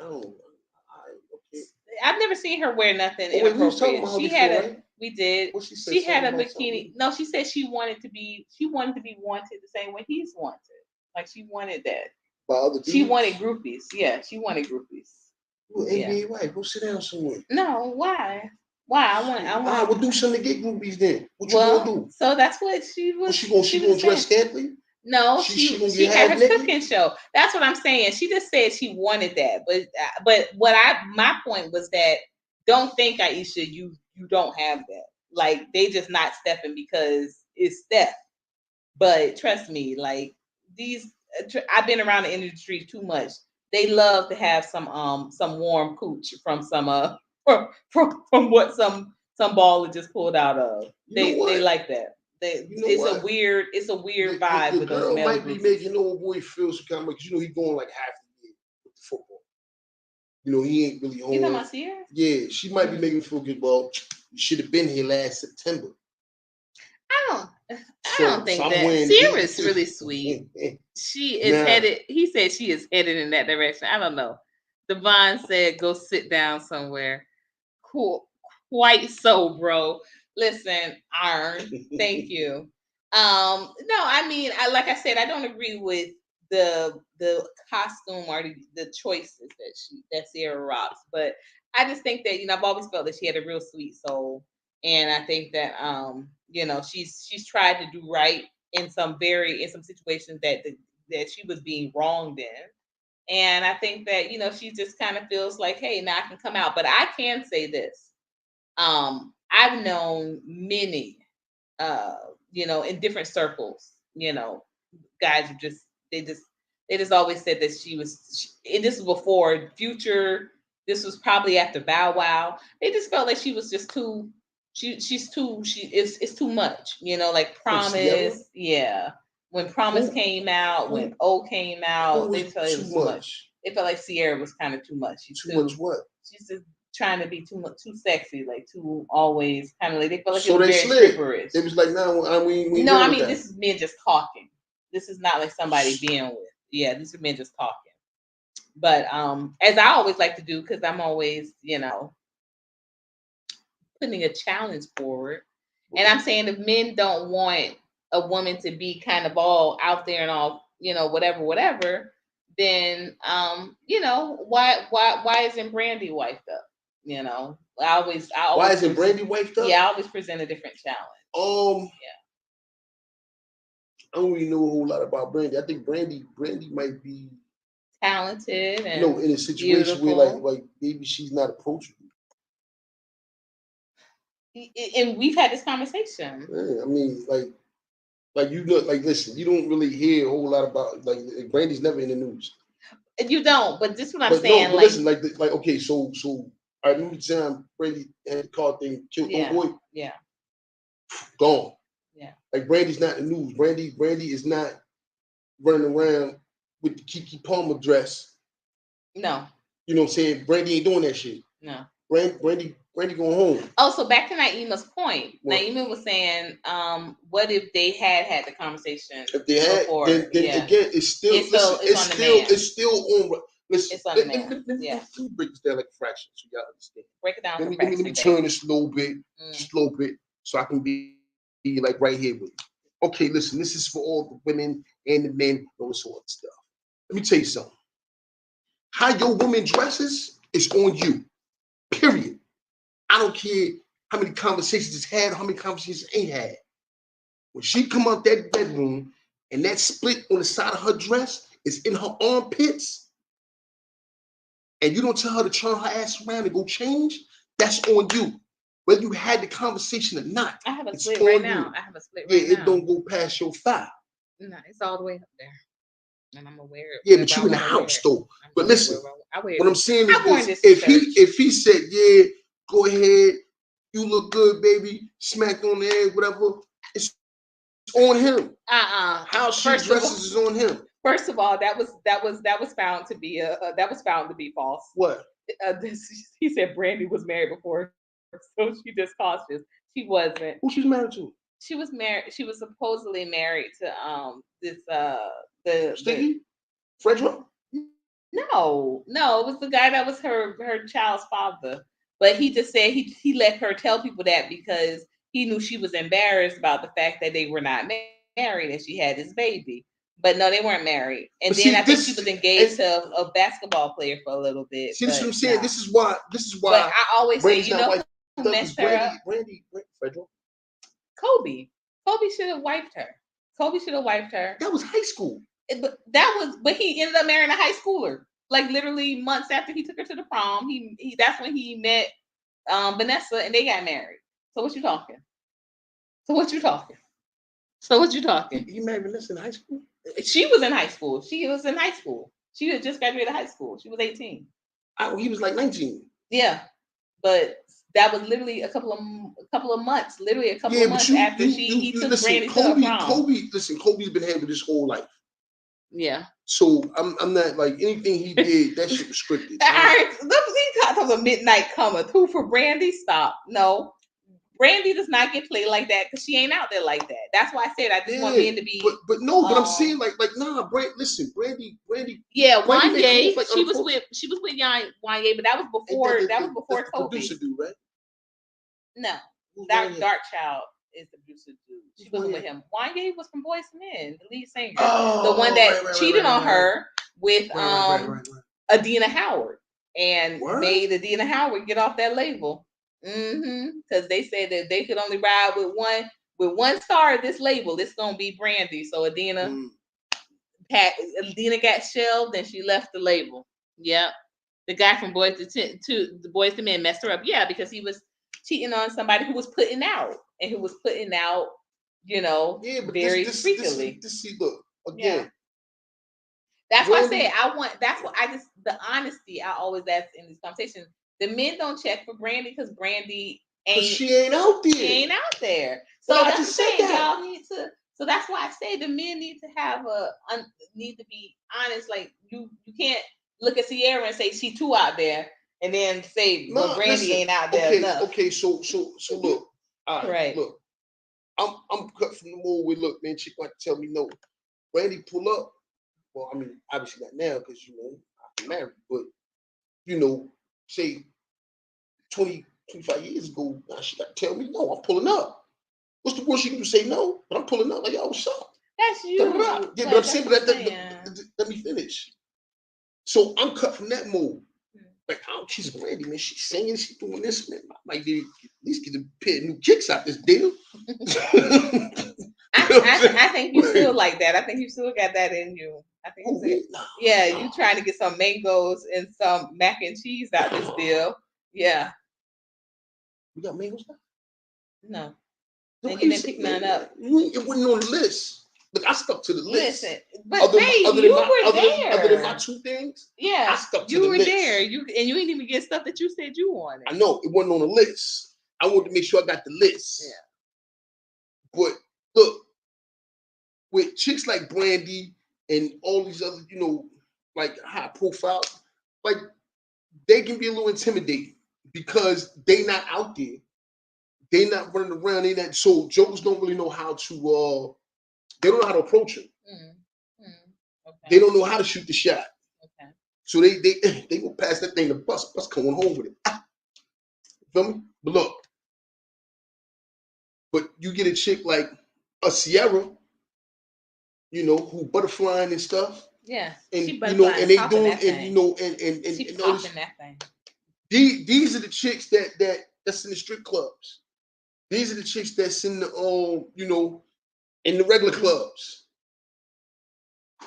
Oh, okay. I've never seen her wear nothing inappropriate. We did. She had a bikini. No, she said she wanted to be wanted the same way he's wanted. Like she wanted that. By other dudes? She wanted groupies. Yeah, she wanted groupies. Well, NBA wife, go sit down somewhere. No, why? I will do something to get groupies then. What you gonna do? So that's what she was. She gonna dress scantily? No, she had her cooking show. That's what I'm saying. She just said she wanted that, but my point was that don't think, Aisha, you don't have that. Like they just not stepping because it's Steph. But trust me, like I've been around the industry too much. They love to have some warm cooch from some from what some baller just pulled out of. They like that. It's a weird vibe. The girl might be making old boy feel some kind of, because he going like half the year with the football. He ain't really home. You talking about Ciara? Yeah, she might be making me feel good. Well, you should have been here last September. I don't think that. Ciara is really sweet. She is headed. He said she is headed in that direction. I don't know. Devon said, "Go sit down somewhere." Cool. Quite so, bro. Listen, Iron, thank you. No, I mean, like I said, I don't agree with the costume or the choices that Sierra rocks, but I just think that I've always felt that she had a real sweet soul, and I think that she's tried to do right in some situations that she was being wronged in. And I think that, she just kind of feels like, hey, now I can come out. But I can say this. I've known many, in different circles, guys who they just always said that and this was before Future. This was probably after Bow Wow. They just felt like she was just too, it's too much, like From Sierra? Promise. Yeah. When Promise Who came out, when who O came who out, they was felt it too was too much. much? It felt like Sierra was kind of too much. Too much what? She's just trying to be too much, too sexy, like too always kind of like they felt like it So was they very slid. stripperish. It was like, no, we No, done I with mean that. this is men just talking. This is not like somebody being with. Yeah, these are men just talking. But as I always like to do, because I'm always, putting a challenge forward. And I'm saying if men don't want a woman to be kind of all out there and all, whatever, then why isn't Brandy wiped up? I Why always isn't Brandy wiped up? yeah, I always present a different challenge. Yeah. I don't really know a whole lot about Brandy. I think Brandy might be Talented and in a situation beautiful. where like maybe she's not approachable. And we've had this conversation. Yeah, I mean, like listen, you don't really hear a whole lot about like Brandy's never in the news. You don't, but this is what I'm But saying. no, but listen, like okay, so I remember the time Brandy had the car thing killed homeboy. Yeah. Gone. Yeah. Like Brandy's not in the news. Brandy is not running around with the Kiki Palmer dress. No. You know what I'm saying? Brandy ain't doing that shit. No. Brandy going home. Oh, so back to Naima's point. What? Naima was saying, what if they had the conversation? If they had, before, then again, it's still on Listen, it's on the man. Let me break this down like a fraction so y'all understand. Break it down. Let me turn this a little bit, so I can be like right here with you. Okay, listen, this is for all the women and the men, all this sort of stuff. Let me tell you something. How your woman dresses is on you. Period. I don't care how many conversations it's had, how many conversations it ain't had. When she come out that bedroom and that split on the side of her dress is in her armpits, and you don't tell her to turn her ass around and go change, that's on you. Whether you had the conversation or not. I have a split right now. Yeah, it don't go past your thigh. No, it's all the way up there. And I'm aware. Yeah, but you in the house though. But listen, what I'm saying is if he said, yeah, go ahead, you look good, baby, smack on the head, whatever, it's on him. How she dresses is on him. First of all, that was found to be false. What? He said Brandy was married before, so she just cautious. She wasn't. Who she's married to? She was married. She was supposedly married to Stinky? Frederick? No, it was the guy that was her child's father. But he just said he let her tell people that because he knew she was embarrassed about the fact that they were not married and she had this baby. But no, they weren't married. And then I think she was engaged to a basketball player for a little bit. See, this is what I'm saying. Nah. This is why. But I always say, who messed her up? Brandy, Frederick. Kobe should have wiped her. That was high school. But he ended up marrying a high schooler. Like literally months after he took her to the prom, he that's when he met Vanessa and they got married. So what you talking? He married Vanessa in high school? She was in high school. She had just graduated high school. She was 18. He was like 19. Yeah, but that was literally a couple of months. Literally a couple of months after he took Brandy to her prom. Kobe's been having this whole life. Yeah. So I'm not like anything he did. That shit was scripted. All right, he talks a midnight comer. Who for Brandy? Stop. No, Brandy does not get played like that because she ain't out there like that. That's why I said I just want men to be. But I'm saying like nah, Brandy. Yeah, Wanye. She was with Wanye, but that was before. That was before Kobe. Producer dude, right? No, Who's Dark Wanye? Child is the producer dude. She Who's wasn't Wanye? with him. Wanye was from Boyz II Men, the lead singer, Oh, the one that right, cheated on her with right. Adina Howard and Word? made Adina Howard get off that label. Because they said that they could only ride with one star at this label. It's gonna be Brandy. So Adina got shelved and she left the label. Yep. The guy from Boyz II Men messed her up. Yeah, because he was cheating on somebody who was putting out Yeah, but very this frequently. see, look again. Yeah. That's why I said that's what I just the honesty I always ask in these conversations. The men don't check for Brandy because Brandy she ain't out there. She ain't out there. So well, that's the thing. Y'all need to. So that's why I say the men need to have need to be honest. Like you can't look at Sierra and say she too out there, and then say Brandy ain't out there enough. Okay, so look, right. Look, I'm cut from the mold. Look, man, chick like to tell me no. Brandy pull up. Well, I mean, obviously not now because I'm married, but say 20, 25 years ago, now she got to tell me no. I'm pulling up. What's the worst she can do? Say no, but I'm pulling up. Like, yo, what's up? That's you. Yeah, but I'm saying, let me finish. So I'm cut from that mold. Like, I don't kiss Brandy, man. She's singing, she's doing this, man. I might at least get a pair of new kicks out this deal. I think you still like that. I think you still got that in you. I think you trying to get some mangoes and some mac and cheese out this deal. Yeah. You got mangoes now? No. And you didn't pick none up. It wasn't on the list. Look, I stuck to the list. Listen, but other than my two things, yeah, I stuck to the list. You were there. You didn't even get stuff that you said you wanted. I know it wasn't on the list. I wanted to make sure I got the list. Yeah. But look, with chicks like Brandy and all these other, like high profile, like they can be a little intimidating because they not out there. They not running around. So jokers don't really know how to. They don't know how to approach her. Okay. They don't know how to shoot the shot. Okay. So they go past that thing. The bus coming home with it. Feel me? But look, you get a chick like a Sierra, who butterflying and stuff. Yeah. And and they doing and she popping that thing. These are the chicks that's in the strip clubs. These are the chicks that's in the in the regular clubs.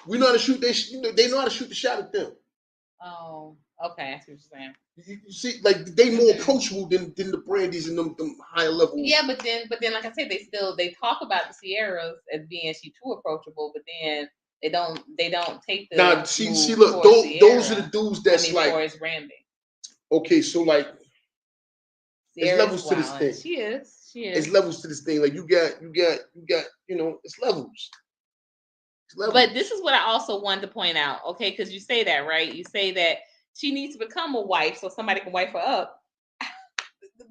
We know how to shoot. They know how to shoot the shot at them. Oh, okay. I see what you're saying. You see, like they more approachable than the Brandies and them higher level. Yeah, but then, like I said, they talk about the Sierras as being she too approachable, but then they don't take the. Now, see, look, those are the dudes that's Forrest Brandy. Okay, so like, there's levels to this thing. She is. It's levels to this thing. Like you got, it's levels. But this is what I also wanted to point out, okay? Because you say that, right? You say that she needs to become a wife so somebody can wife her up.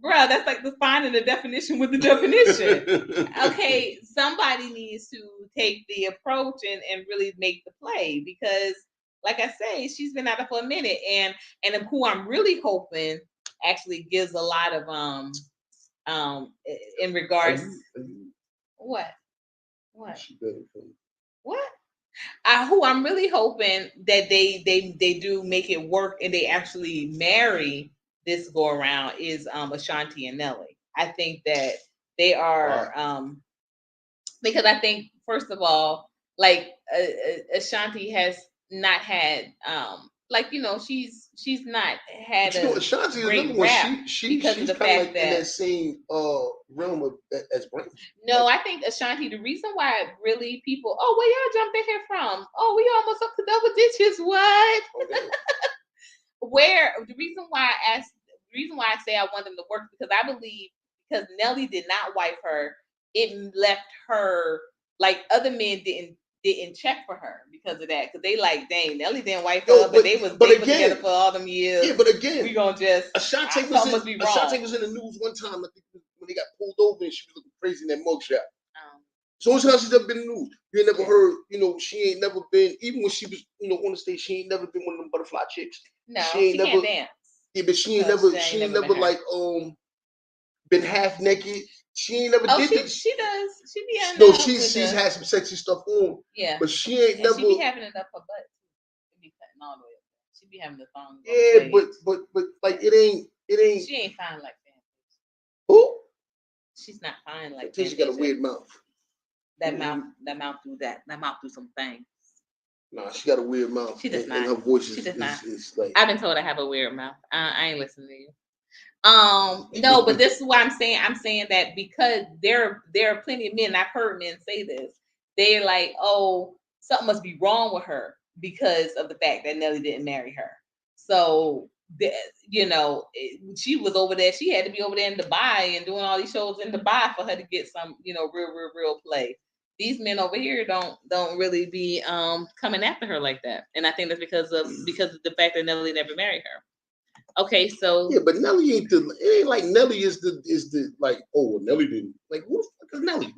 Bruh, that's like defining the definition with the definition. Okay, somebody needs to take the approach and really make the play because, like I say, she's been out there for a minute, and who I'm really hoping actually gives a lot of in regards. What? What? Who I'm really hoping that they do make it work and they actually marry this go around is Ashanti and Nelly. I think that they are because I think first of all, like Ashanti has not had she's not had Ashanti a great rap because of the fact that in that same realm as Brandy. No, I think Ashanti. The reason why really people, where y'all jumping here from? Oh, we almost up to double digits. What? Okay. Where the reason why I say I want them to work because I believe because Nelly did not wife her, it left her like other men didn't check for her because of that. Because they like, dang, Nelly didn't wife her, but they was together for all them years. Yeah, but again, we gonna just Ashanti was in the news one time. I think when they got pulled over and she was looking crazy in that mugshot. So it's how she's never been in the news. You ain't never heard, she ain't never been, even when she was, on the stage, she ain't never been one of them butterfly chicks. No, she can't dance. Yeah, but she ain't never like been half naked. She ain't never Oh, did she this. does. She be on No, the, she's with the, had some sexy stuff on, yeah, but she ain't and never. she be having it up her butt. She be cutting all the way up. She be having the thong. Yeah, but like it ain't. She ain't fine like that. Who? She's not fine like She got a weird mouth. That mouth do that. That mouth do some things. Nah, she got a weird mouth. She does not. And her voice She does not. is like. I've been told I have a weird mouth. I ain't listening to you. No, but this is why I'm saying. I'm saying that because there are plenty of men. I've heard men say this. They're like, oh, something must be wrong with her because of the fact that Nelly didn't marry her. So, she was over there. She had to be over there in Dubai and doing all these shows in Dubai for her to get some, real play. These men over here don't really be coming after her like that, and I think that's because of the fact that Nelly never married her. Okay, so yeah, but Nelly ain't it ain't like Nelly is the like, oh, Nelly didn't, like, who the fuck is Nelly?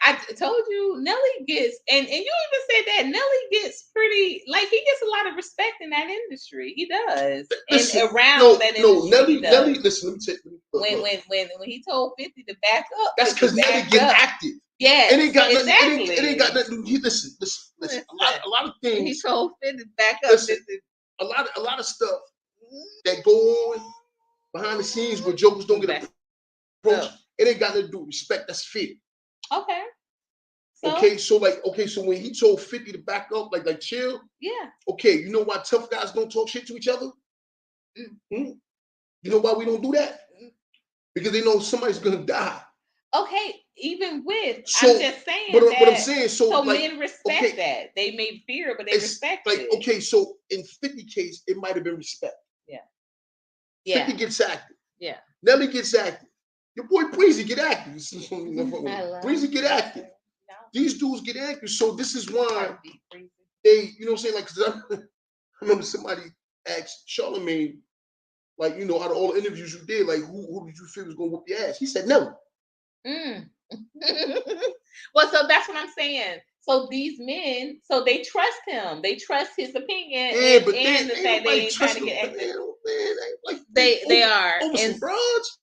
I told you Nelly gets, and you even said that Nelly gets pretty, like, he gets a lot of respect in that industry. He does. Listen, and around that industry. Nelly, listen, let me tell you. When he told 50 to back up, that's because Nelly get active. Yeah, it ain't got exactly. Nothing. It ain't got nothing. Listen. A lot of things. He told 50 to back up. Listen, a lot of stuff that go on behind the scenes where jokers don't get approached. It ain't got nothing to do with respect. That's fear. Okay. So when he told 50 to back up, like chill. Yeah. Okay, you know why tough guys don't talk shit to each other? Mm-hmm. You know why we don't do that? Because they know somebody's gonna die. Okay, even with I'm just saying but that. What I'm saying, so like, men respect that. They may fear, but they respect like, it. Okay, so in 50 case, it might have been respect. Yeah. 50 gets active. Yeah. Nelly gets active. Your boy Breezy get active. Breezy get active. These dudes get active. So this is why they, you know what I'm saying? Like, 'cause I remember somebody asked Charlamagne, like, out of all the interviews you did, like, who did you feel was gonna whoop your ass? He said Nelly. Well, so that's what I'm saying. So these men, so they trust him. They trust his opinion. Yeah, but and the fact they ain't trying to get active. They are. Over some broads?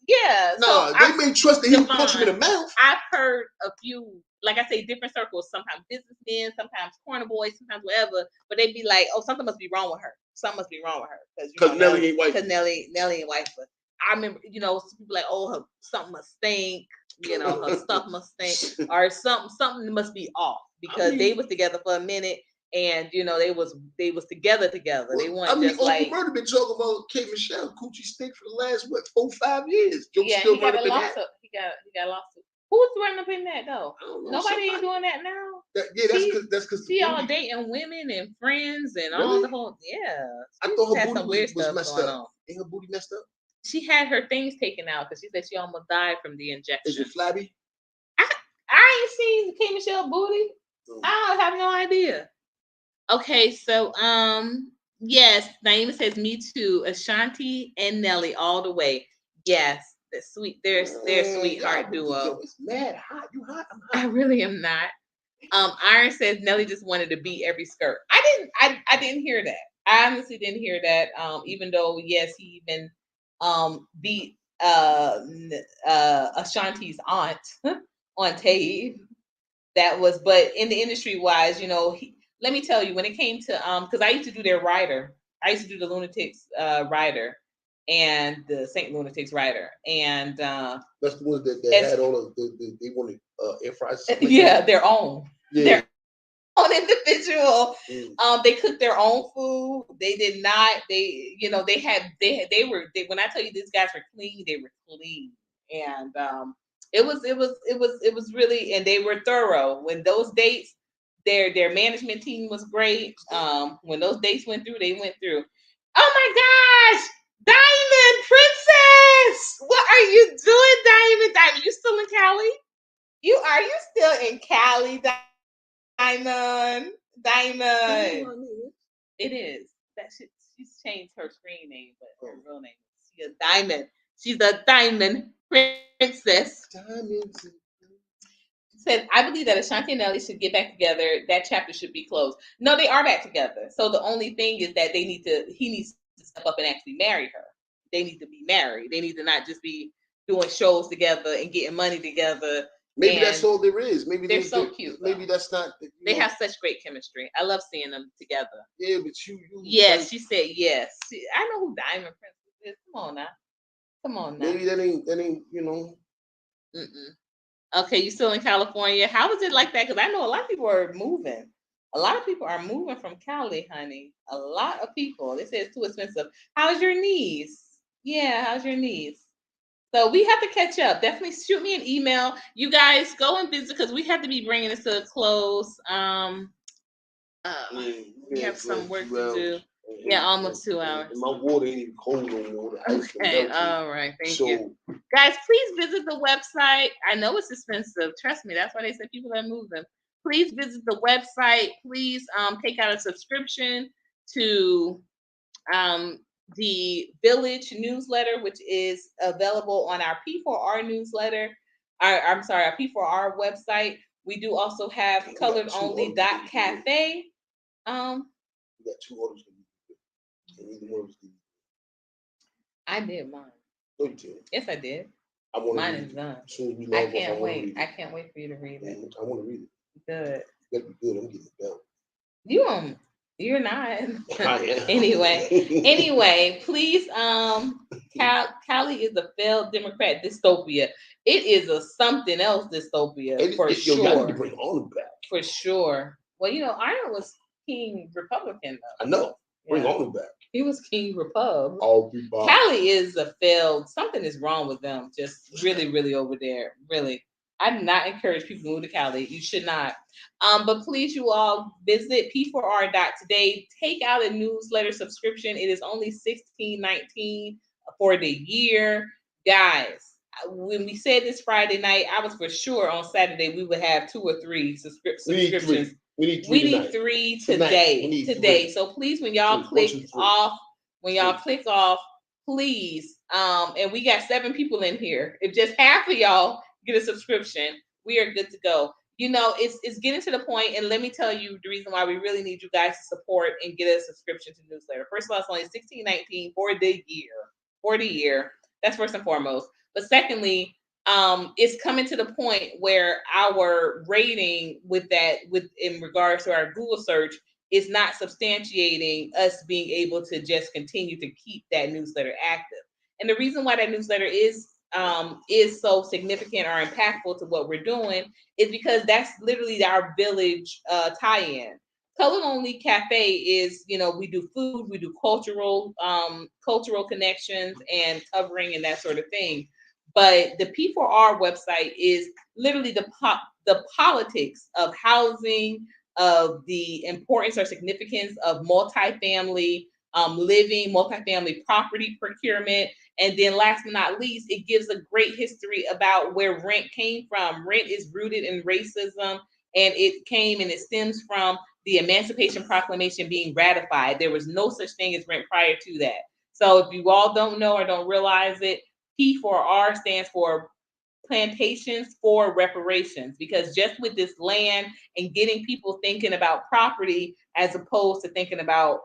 Yeah. No, they may trust that he would punch him in the mouth. I've heard a few, like I say, different circles. Sometimes businessmen, sometimes corner boys, sometimes whatever. But they'd be like, "Oh, something must be wrong with her. Something must be wrong with her because Nelly ain't white. Because Nelly ain't white." But I remember, some people like, "Oh, something must stink. Her stuff must stink, or something must be off," because they was together for a minute. And they was together. Well, they weren't just Uncle like. Murder been talking about K. Michelle coochie stink for the last 4-5 years. He got a lawsuit. He got a lawsuit. Who's running up in that though? Nobody ain't doing that now. That's because she all dating women and friends and all the whole. Yeah, I thought her booty was messed up. Ain't her booty messed up? She had her things taken out because she said she almost died from the injection. Is it flabby? I ain't seen K. Michelle booty. I have no idea. Okay, so yes, Naima says me too. Ashanti and Nelly all the way. Yes, that's sweet. They're sweetheart duo. It's mad hot. You hot? I'm hot. I really am not. Iron says Nelly just wanted to beat every skirt. I didn't hear that. I honestly didn't hear that. Even though yes, he even beat Ashanti's aunt on tape. That was, but in the industry wise, let me tell you, when it came to because I used to do their rider. I used to do the Lunatics rider and the Saint Lunatics rider. And that's the ones that had all of they wanted air fries. Yeah, their own. Yeah. Their own individual. They cooked their own food. They did not, they were when I tell you these guys were clean, they were clean. And it was really, and they were thorough. When those dates, their management team was great. When those dates went through, they went through. Oh my gosh, Diamond Princess, what are you doing, Diamond? You still in Cali? Are you still in Cali, Diamond? It is. She's changed her screen name, but her real name is Diamond. She's a Diamond Princess. Diamond. Said, I believe that Ashanti and Nelly should get back together. That chapter should be closed. No, they are back together. So the only thing is that he needs to step up and actually marry her. They need to be married. They need to not just be doing shows together and getting money together. Maybe and that's all there is. Maybe they're so cute. Maybe that's not. They have such great chemistry. I love seeing them together. Yeah, but you. Yes, like, she said yes. I know who Diamond Princess is. Come on now. Maybe that ain't. Okay, you still in California? How is it like that? Because I know a lot of people are moving. A lot of people are moving from Cali, honey. A lot of people. They say it's too expensive. How's your knees? Yeah, how's your knees? So we have to catch up. Definitely shoot me an email. You guys go and visit because we have to be bringing this to a close. We have some work to do. Yeah, almost 2 hours. And my water ain't even cold no more. Okay, all right. Thank you. Guys, please visit the website. I know it's expensive. Trust me. That's why they said people are moving. Please visit the website. Please take out a subscription to the Village newsletter, which is available on our P4R newsletter. Our P4R website. We do also have coloredonly.cafe. We got 2 orders. I did mine. No, you did. Yes, I did. Mine is done. I can't wait. I can't wait for you to read it. I want to read it. Good. That'd be good. I'm getting it done. You're not. I am. Anyway, please. Cali is a failed Democrat dystopia. It is a something else dystopia for sure. Y'all need to bring Arnold back. For sure. Well, Arnold was King Republican though. I know. Bring Arnold back. He was King Repub. I'll be back. Cali is a failed. Something is wrong with them. Just really, really over there. Really. I do not encourage people to move to Cali. You should not. But please, you all visit p4r.today. Take out a newsletter subscription. It is only $16.19 for the year. Guys, when we said this Friday night, I was for sure on Saturday we would have 2 or 3 subscriptions. We need 3 today. So please, when y'all click off, please, and we got 7 people in here. If just half of y'all get a subscription, we are good to go. It's getting to the point, and let me tell you the reason why we really need you guys to support and get a subscription to the newsletter. First of all, it's only $16.19 for the year. For the year. That's first and foremost. But secondly, it's coming to the point where our rating in regards to our Google search is not substantiating us being able to just continue to keep that newsletter active. And the reason why that newsletter is so significant or impactful to what we're doing is because that's literally our Village tie-in. Colored Only Cafe is, we do food, we do cultural connections and covering and that sort of thing. But the P4R website is literally the politics of housing, of the importance or significance of multifamily living, multifamily property procurement. And then last but not least, it gives a great history about where rent came from. Rent is rooted in racism, and it came and it stems from the Emancipation Proclamation being ratified. There was no such thing as rent prior to that. So if you all don't know or don't realize it, P4R stands for Plantations for Reparations, because just with this land and getting people thinking about property as opposed to thinking about,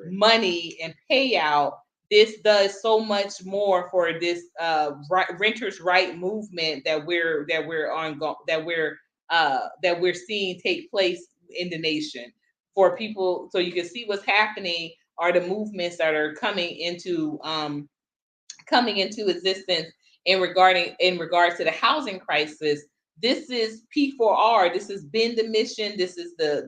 money and payout, this does so much more for this renters' right movement that we're seeing take place in the nation for people. So you can see what's happening are the movements that are coming into existence in regards to the housing crisis. This is P4R. This has been the mission. This is the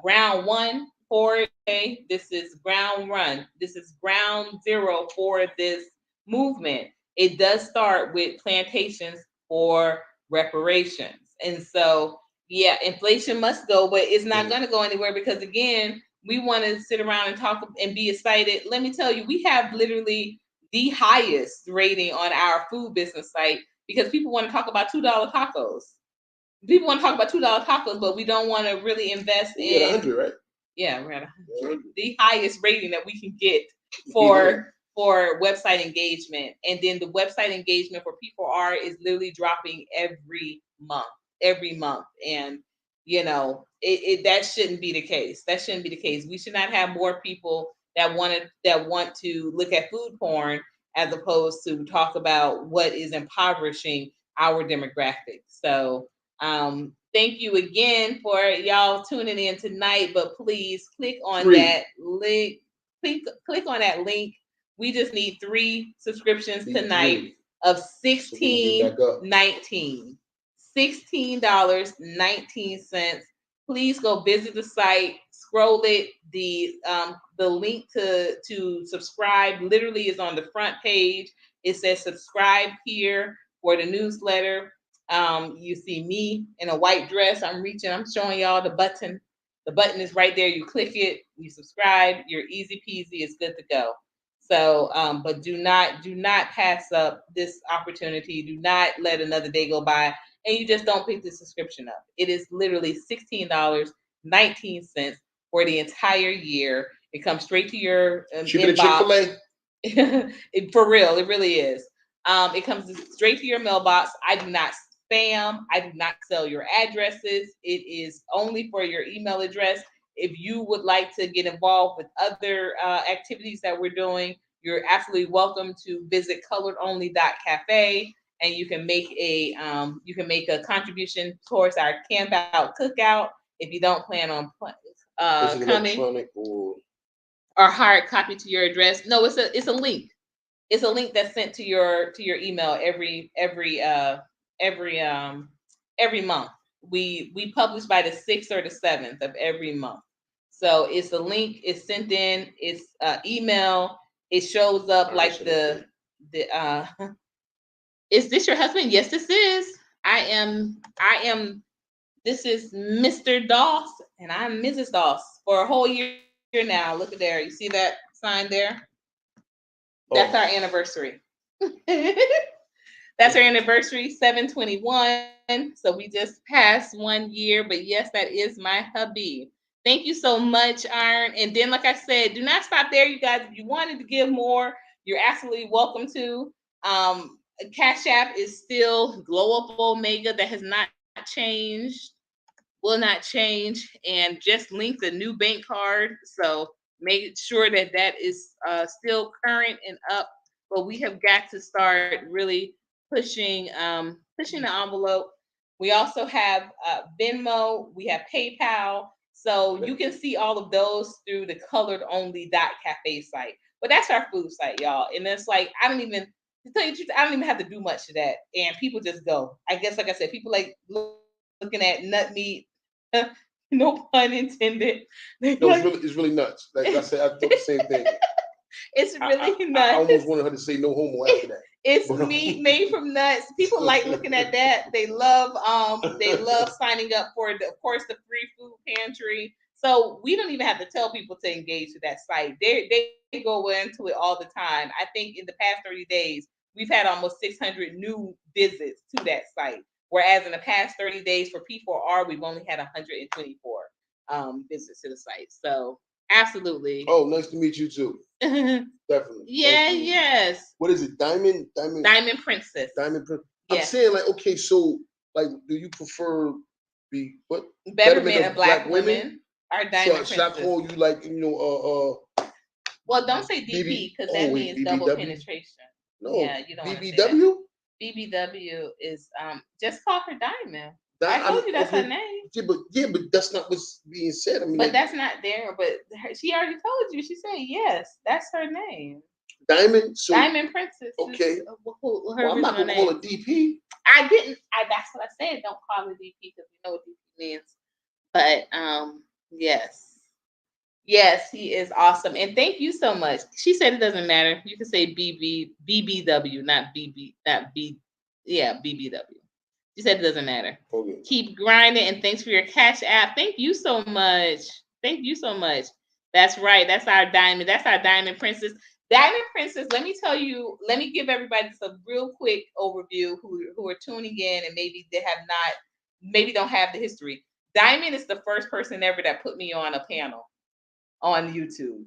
ground one for it. Okay? This is ground run. This is ground zero for this movement. It does start with Plantations for Reparations. And so, yeah, inflation must go, but it's not going to go anywhere because, again, we want to sit around and talk and be excited. Let me tell you, we have literally the highest rating on our food business site because people want to talk about $2 tacos. People want to talk about $2 tacos, but we don't want to really invest in 100, right? Yeah, we're at 100. The highest rating that we can get for website engagement. And then the website engagement for P4R is literally dropping every month. And that shouldn't be the case. That shouldn't be the case. We should not have more people that want to look at food porn as opposed to talk about what is impoverishing our demographic. So thank you again for y'all tuning in tonight. But please click on that link. Click on that link. We just need 3 subscriptions tonight of $16.19. $16.19. Please go visit the site, scroll it. The link to subscribe literally is on the front page. It says subscribe here for the newsletter. You see me in a white dress. I'm showing y'all the button. The button is right there. You click it, you subscribe, you're easy peasy, it's good to go. So, but do not pass up this opportunity. Do not let another day go by and you just don't pick the subscription up. It is literally $16.19 for the entire year. It comes straight to your inbox. For real, it really is. It comes straight to your mailbox. I do not spam. I do not sell your addresses. It is only for your email address. If you would like to get involved with other activities that we're doing, you're absolutely welcome to visit coloredonly.cafe, and you can make a contribution towards our camp out cookout if you don't plan on coming, or hard copy to your address. No, it's a link. It's a link that's sent to your email every month. We publish by the 6th or the 7th of every month. So it's a link. It's sent in. It's email. It shows up like the. Is this your husband? Yes, this is. I am. This is Mr. Doss, and I'm Mrs. Doss for a whole year now. Look at there. You see that sign there? That's our anniversary. That's our anniversary, 7/21. So we just passed 1 year. But yes, that is my hubby. Thank you so much, Iron. And then, like I said, do not stop there, you guys. If you wanted to give more, you're absolutely welcome to. Cash App is still Glow Up Omega. That has not changed, will not change. And just link the new bank card. So make sure that is still current and up. But we have got to start really pushing the envelope. We also have Venmo. We have PayPal. So you can see all of those through the coloredonly.cafe site. But that's our food site, y'all. And it's like, to tell you the truth, I don't even have to do much to that. And people just go. I guess, like I said, people like looking at nut meat. No pun intended. No, it's really nuts. Like I said, I thought the same thing. It's really nuts. I almost wanted her to say no homo after that. It's meat made from nuts. People like looking at that. They love signing up for of course the free food pantry. So we don't even have to tell people to engage with that site. They go into it all the time. I think in the past 30 days, we've had almost 600 new visits to that site. Whereas in the past 30 days for P4R, we've only had 124 visits to the site. So absolutely. Oh, nice to meet you too. Definitely. Yeah, yes. What is it? Diamond Princess. Diamond Princess. Yeah. I'm saying, like, okay, so like, do you prefer what? Betterment of Black women? Our Diamond Princess. Should I call you like, Well, don't say DP because that means double penetration. No. Yeah, you don't. BBW? BBW is just call her Diamond. I told you that's her name. Yeah, but that's not what's being said. I mean, but that's not there. But she already told you. She said yes, that's her name. Diamond. So, Diamond Princess. Okay. Her I'm not gonna call her DP. I didn't. That's what I said. Don't call her DP because we know what DP means. But yes, he is awesome. And thank you so much. She said it doesn't matter. You can say BBW, not BB, not B. Yeah, BBW. She said it doesn't matter. Okay. Keep grinding, and thanks for your Cash App. Thank you so much. Thank you so much. That's right. That's our Diamond. That's our Diamond Princess. Diamond Princess, let me tell you, let me give everybody just a real quick overview who are tuning in and maybe don't have the history. Diamond is the first person ever that put me on a panel on YouTube.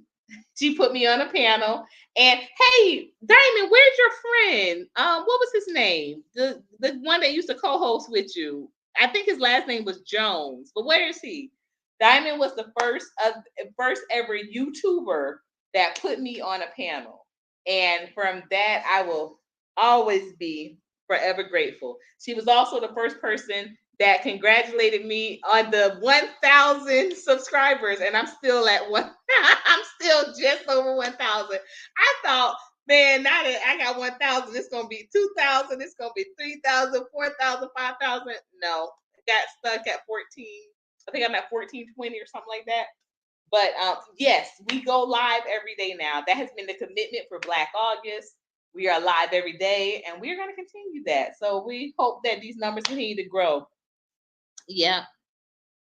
She put me on a panel, and hey, Diamond, where's your friend? What was his name? The one that used to co-host with you. I think his last name was Jones, but where is he? Diamond was the first ever YouTuber that put me on a panel. And from that, I will always be forever grateful. She was also the first person that congratulated me on the 1,000 subscribers, and I'm still at one. I'm still just over 1,000. I thought, man, now that I got 1,000, it's gonna be 2,000. It's gonna be 3,000, 4,000, 5,000. No, got stuck at 14. I think I'm at 1420 or something like that. But yes, we go live every day now. That has been the commitment for Black August. We are live every day, and we're going to continue that. So we hope that these numbers continue to grow. Yeah.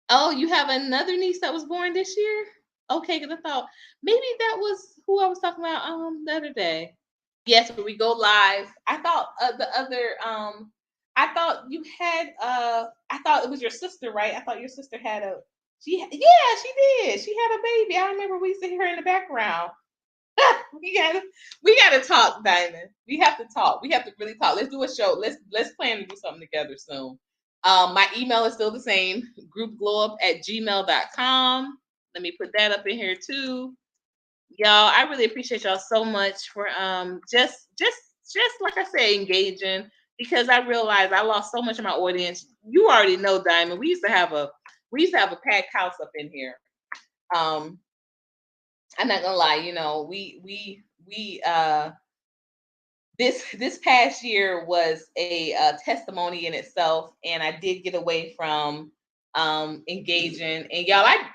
Oh, you have another niece that was born this year? Okay, because I thought maybe that was who I was talking about the other day. Yes, when we go live. I thought the other I thought you had I thought it was your sister, right? I thought your sister had a yeah, she did. She had a baby. I remember we used to hear her in the background. we gotta talk, Diamond. We have to talk. We have to really talk. Let's do a show. Let's plan to do something together soon. My email is still the same, groupglowup@gmail.com. Let me put that up in here too. Y'all, I really appreciate y'all so much for just like I say, engaging, because I realized I lost so much of my audience. You already know, Diamond. We used to have a packed house up in here. I'm not gonna lie, this past year was a testimony in itself, and I did get away from engaging. And y'all, I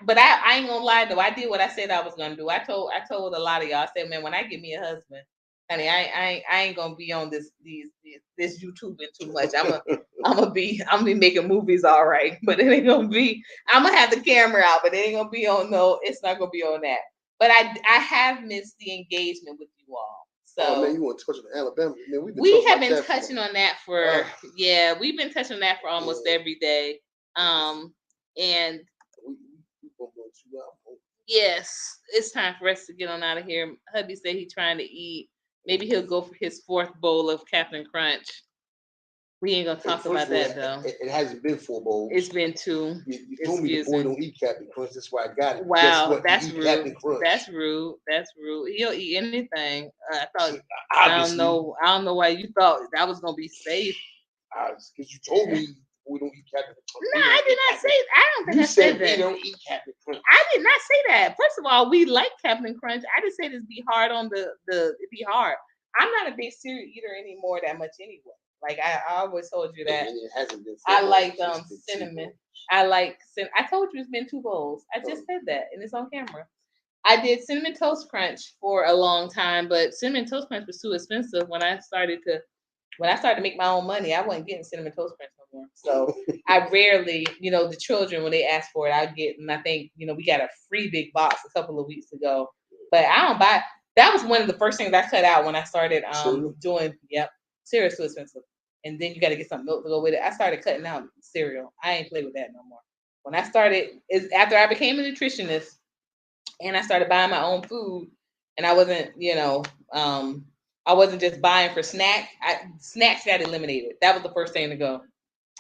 ain't gonna lie though, I did what I said I was gonna do. I told a lot of y'all, I said, man, when I get me a husband, honey, I ain't gonna be on this YouTubing too much. I'm gonna be making movies, all right, but it ain't gonna be. I'm gonna have the camera out, but it ain't gonna be on it's not gonna be on that. But I have missed the engagement with you all. So, oh man, you want to touch on Alabama? Man, we have been touching on that for we've been touching on that for almost every day. And yes, it's time for us to get on out of here. Hubby said he's trying to eat. Maybe he'll go for his 4th bowl of Captain Crunch. We ain't gonna talk about that though. It hasn't been 4 bowls. It's been 2. You told me the boy don't eat Captain Crunch. That's why I got it. Wow, that's rude. That's rude. That's rude. He'll eat anything. I thought. Obviously. I don't know why you thought that was gonna be safe. Because you told me we don't eat Captain Crunch. No, I did not say. I don't think I said that. We don't eat Captain Crunch. I did not say that. First of all, we like Captain Crunch. I just said it'd be hard on the. It'd be hard. I'm not a big cereal eater anymore that much anyway. Like I always told you that. It hasn't been. I like cinnamon. I told you it's been 2 bowls. I just said that, and it's on camera. I did Cinnamon Toast Crunch for a long time, but Cinnamon Toast Crunch was too expensive when I started to make my own money. I wasn't getting Cinnamon Toast Crunch no more. So I rarely, the children, when they ask for it, I get, and I think, we got a free big box a couple of weeks ago, but I don't buy. That was one of the first things I cut out when I started doing, cereal's too expensive. And then you got to get some milk to go with it. I started cutting out cereal. I ain't play with that no more. When I started, after I became a nutritionist and I started buying my own food, and I wasn't, I wasn't just buying for snacks. Snacks got eliminated. That was the first thing to go.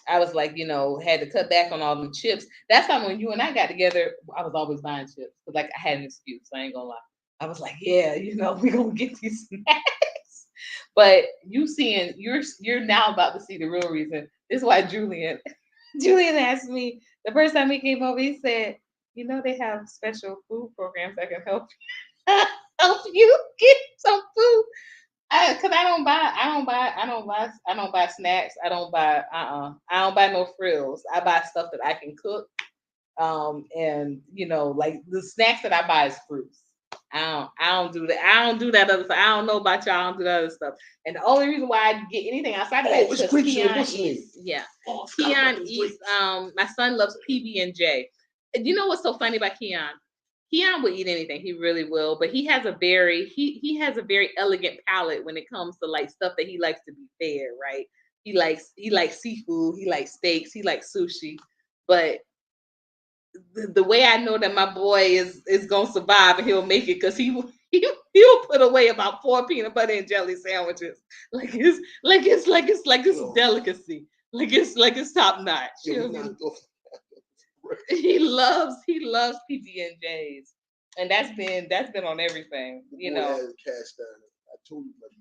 I was like, had to cut back on all them chips. That's how when you and I got together, I was always buying chips. But like I had an excuse. I ain't gonna lie. I was like, yeah, we're gonna get these snacks. But you're now about to see the real reason. This is why Julian asked me the first time he came over. He said, they have special food programs that can help you get some food. Cause I don't buy snacks. I don't buy no frills. I buy stuff that I can cook. And like the snacks that I buy is fruits. I don't do that. I don't do that other stuff. I don't know about y'all. I don't do that other stuff. And the only reason why I get anything outside of that is because Keon eats. Yeah, Keon eats. My son loves PB&J. You know what's so funny about Keon? Keon will eat anything. He really will. But he has a very elegant palate when it comes to like stuff that he likes to be fed. Right? He likes seafood. He likes steaks. He likes sushi. But the way I know that my boy is gonna survive and he'll make it, because he'll put away about 4 peanut butter and jelly sandwiches like it's delicacy, like it's top notch. He loves PB&Js, and that's been on everything. I told you, like,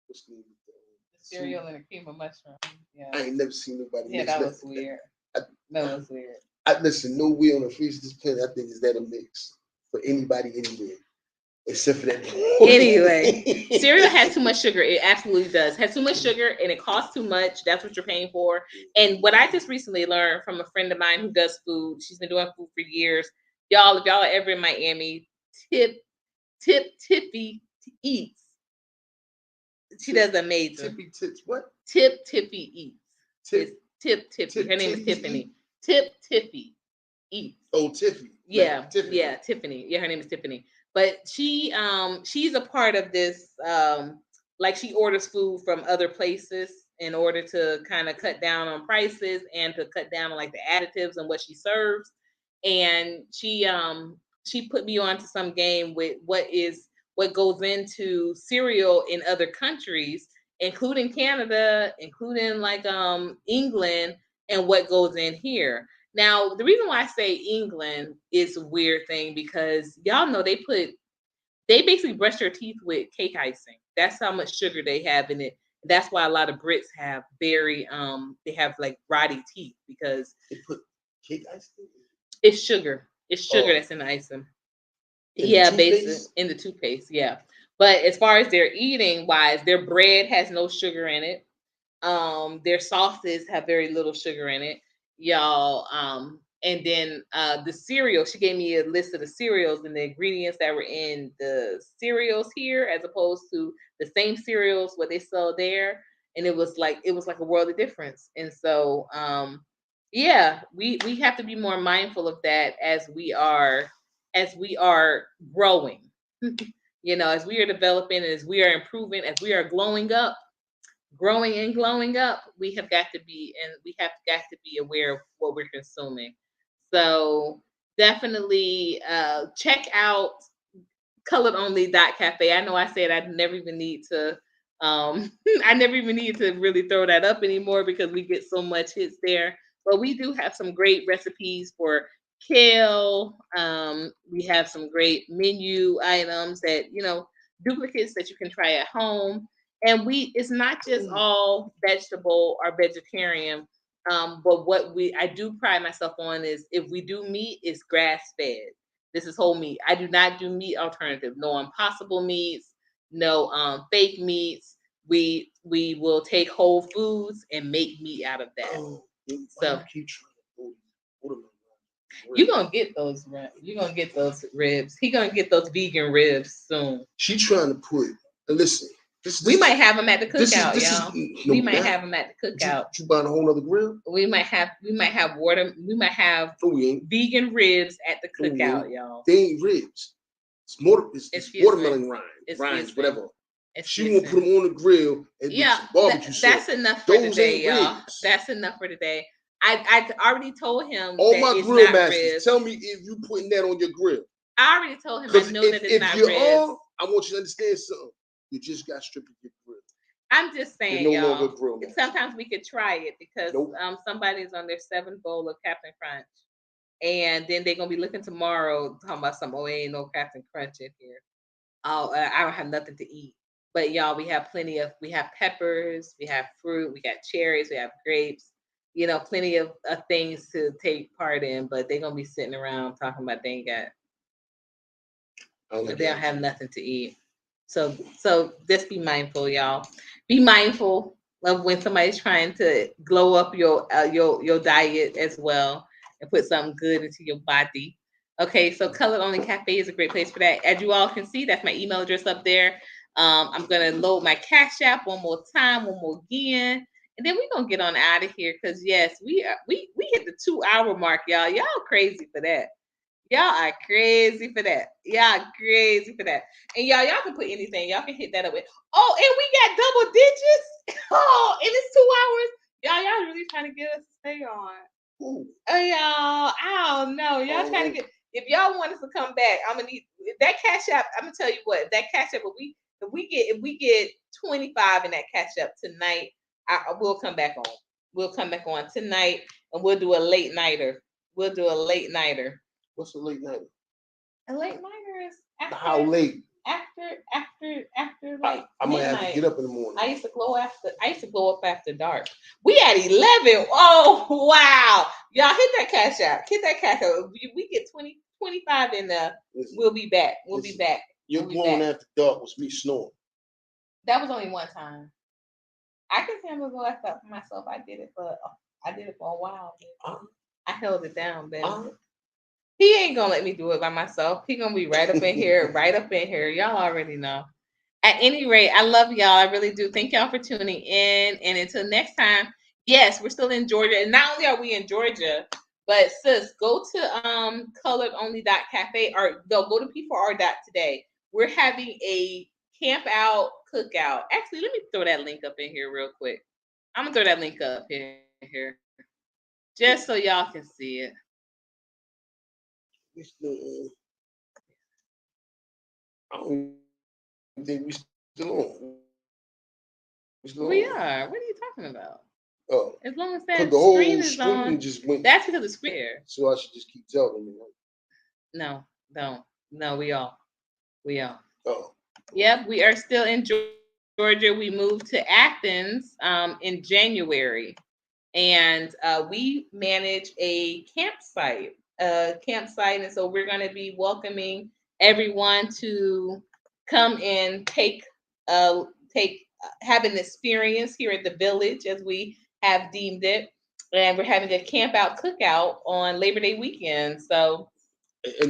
what's the name of the cereal and a cream of mushroom. Yeah. I ain't never seen nobody. Yeah, that was weird. That was weird. Listen, nowhere on the face of this planet, I think is that a mix for anybody anywhere. Except for that. Anyway, cereal has too much sugar. It absolutely does. Has too much sugar and it costs too much. That's what you're paying for. And what I just recently learned from a friend of mine who does food, she's been doing food for years. Y'all, if y'all are ever in Miami, Tiffy Eats. She does amazing. Tippy Tips, what? Tiffy Eats. Tiffy. Her name is Tiffany. Tiffy Eats. Oh, Tiffy. Yeah, Like Tiffany. yeah, Tiffany. Yeah, her name is Tiffany. But she's a part of this. Like she orders food from other places in order to kind of cut down on prices and to cut down on like the additives and what she serves. And she put me on to some game with what goes into cereal in other countries, including Canada, including like England, and what goes in here. Now, the reason why I say England is a weird thing because y'all know they basically brush their teeth with cake icing. That's how much sugar they have in it. That's why a lot of Brits have they have like rotty teeth because they put cake icing. It's sugar. It's sugar that's in the icing. Yeah, basically in the toothpaste. Yeah, but as far as their eating wise, their bread has no sugar in it. Their sauces have very little sugar in it, y'all. And then the cereal, she gave me a list of the cereals and the ingredients that were in the cereals here, as opposed to the same cereals what they sell there. And it was like a world of difference. And so yeah, we have to be more mindful of that as we are growing. You know, as we are developing, as we are improving, as we are growing and glowing up, we have got to be aware of what we're consuming. So definitely check out coloredonly.cafe. I know I said I never even need to I never even need to really throw that up anymore because we get so much hits there. But we do have some great recipes for kale. We have some great menu items that, duplicates that you can try at home. And it's not just all vegetable or vegetarian. But what I do pride myself on is if we do meat, it's grass fed. This is whole meat. I do not do meat alternative. No impossible meats, no fake meats. We will take whole foods and make meat out of that. So you're gonna get those ribs. You're gonna get those ribs. He gonna get those vegan ribs soon. She trying to put. Listen. We might have them at the cookout, y'all. We might have them at the cookout. You buying a whole other grill? We might have vegan ribs at the cookout, y'all. They ain't ribs. It's watermelon rinds, whatever. She won't put them on the grill and barbecue sauce. That's enough for today, y'all. That's enough for today. I already told him. All my grill masters, tell me if you putting that on your grill. I already told him. I know that it's not ribs. I want you to understand something. You just got stripped of your grill. I'm just saying, y'all. Sometimes we could try it because somebody's on their 7th bowl of Captain Crunch, and then they're gonna be looking tomorrow talking about some. Oh, ain't no Captain Crunch in here. Oh, I don't have nothing to eat. But y'all, we have peppers, we have fruit, we got cherries, we have grapes. Plenty of things to take part in. But they're gonna be sitting around talking about they don't have nothing to eat. So just be mindful, y'all. Be mindful of when somebody's trying to glow up your diet as well and put something good into your body. Okay, so Colored Only Cafe is a great place for that. As you all can see, that's my email address up there. I'm gonna load my Cash App one more again, and then we're gonna get on out of here because yes, we hit the 2-hour mark, y'all. Y'all crazy for that. Y'all are crazy for that. And y'all can put anything. Y'all can hit that up with. Oh, and we got double digits. Oh, and it's 2 hours. Y'all really trying to get us to stay on. Ooh. Oh, y'all. I don't know. Y'all trying to get. If y'all want us to come back, I'm gonna need that Cash App. I'm gonna tell you what. That Cash App. If we get 25 in that Cash App tonight, we'll come back on. We'll come back on tonight, and we'll do a late nighter. What's a late nighter? A late nighter is after. How late? after like I might midnight. have to get up in the morning. I used to glow up after dark. We at 11. Oh wow. Y'all hit that cash out. Hit that cash out. We get 25 in the we'll be back. We'll be back. Your We'll be glowing back. after dark was me snoring. That was only one time. I can say I'm gonna go after for myself. I did it for a while. I held it down, baby. He ain't gonna let me do it by myself. He gonna be right up in here, right up in here. Y'all already know. At any rate, I love y'all. I really do. Thank y'all for tuning in. And until next time, yes, we're still in Georgia. And not only are we in Georgia, but sis, go to coloredonly.cafe or go to P4R today. We're having a camp out cookout. Actually, let me throw that link up in here real quick. I'm gonna throw that link up here. Just so y'all can see it. I don't think we still on. We are. What are you talking about? Oh, as long as that the whole screen is on, just went. That's because the screen here. So I should just keep telling you. No, don't. No, we are. Oh. Yep, we are still in Georgia. We moved to Athens in January, and we manage a campsite. And so we're going to be welcoming everyone to come and have an experience here at the village, as we have deemed it, and we're having a camp out cookout on Labor Day weekend. So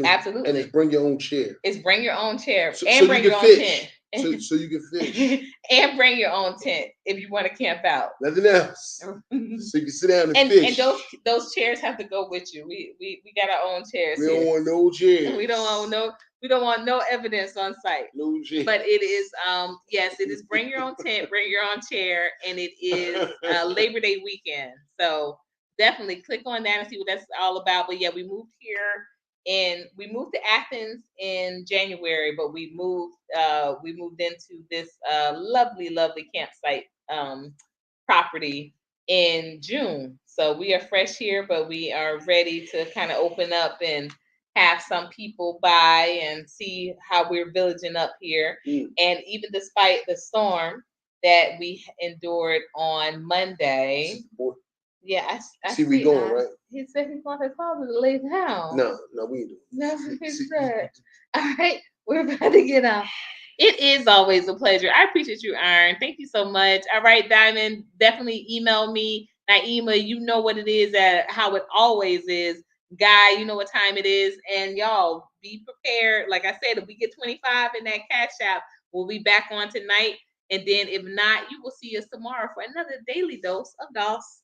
absolutely, and it's bring your own chair. It's bring your own chair so and bring your own tent. So you can fish and bring your own tent if you want to camp out. Nothing else. So you can sit down and fish. And those chairs have to go with you. We got our own chairs. We don't want no chairs. We don't want no evidence on site. No chairs. But it is yes, it is bring your own tent, bring your own chair, and it is Labor Day weekend. So definitely click on that and see what that's all about. But yeah, we moved to Athens in January, but we moved into this lovely campsite property in June. So we are fresh here, but we are ready to kind of open up and have some people by and see how we're villaging up here. And even despite the storm that we endured on Monday. Yeah, I see we going, right? He said he's going to his father to lay down. No, we ain't doing. That's what he said. All right, we're about to get off. It is always a pleasure. I appreciate you, Iron. Thank you so much. All right, Diamond, definitely email me. Naima, you know what it is, how it always is. Guy, you know what time it is. And y'all, be prepared. Like I said, if we get 25 in that cash app, we'll be back on tonight. And then if not, you will see us tomorrow for another daily dose of DOS.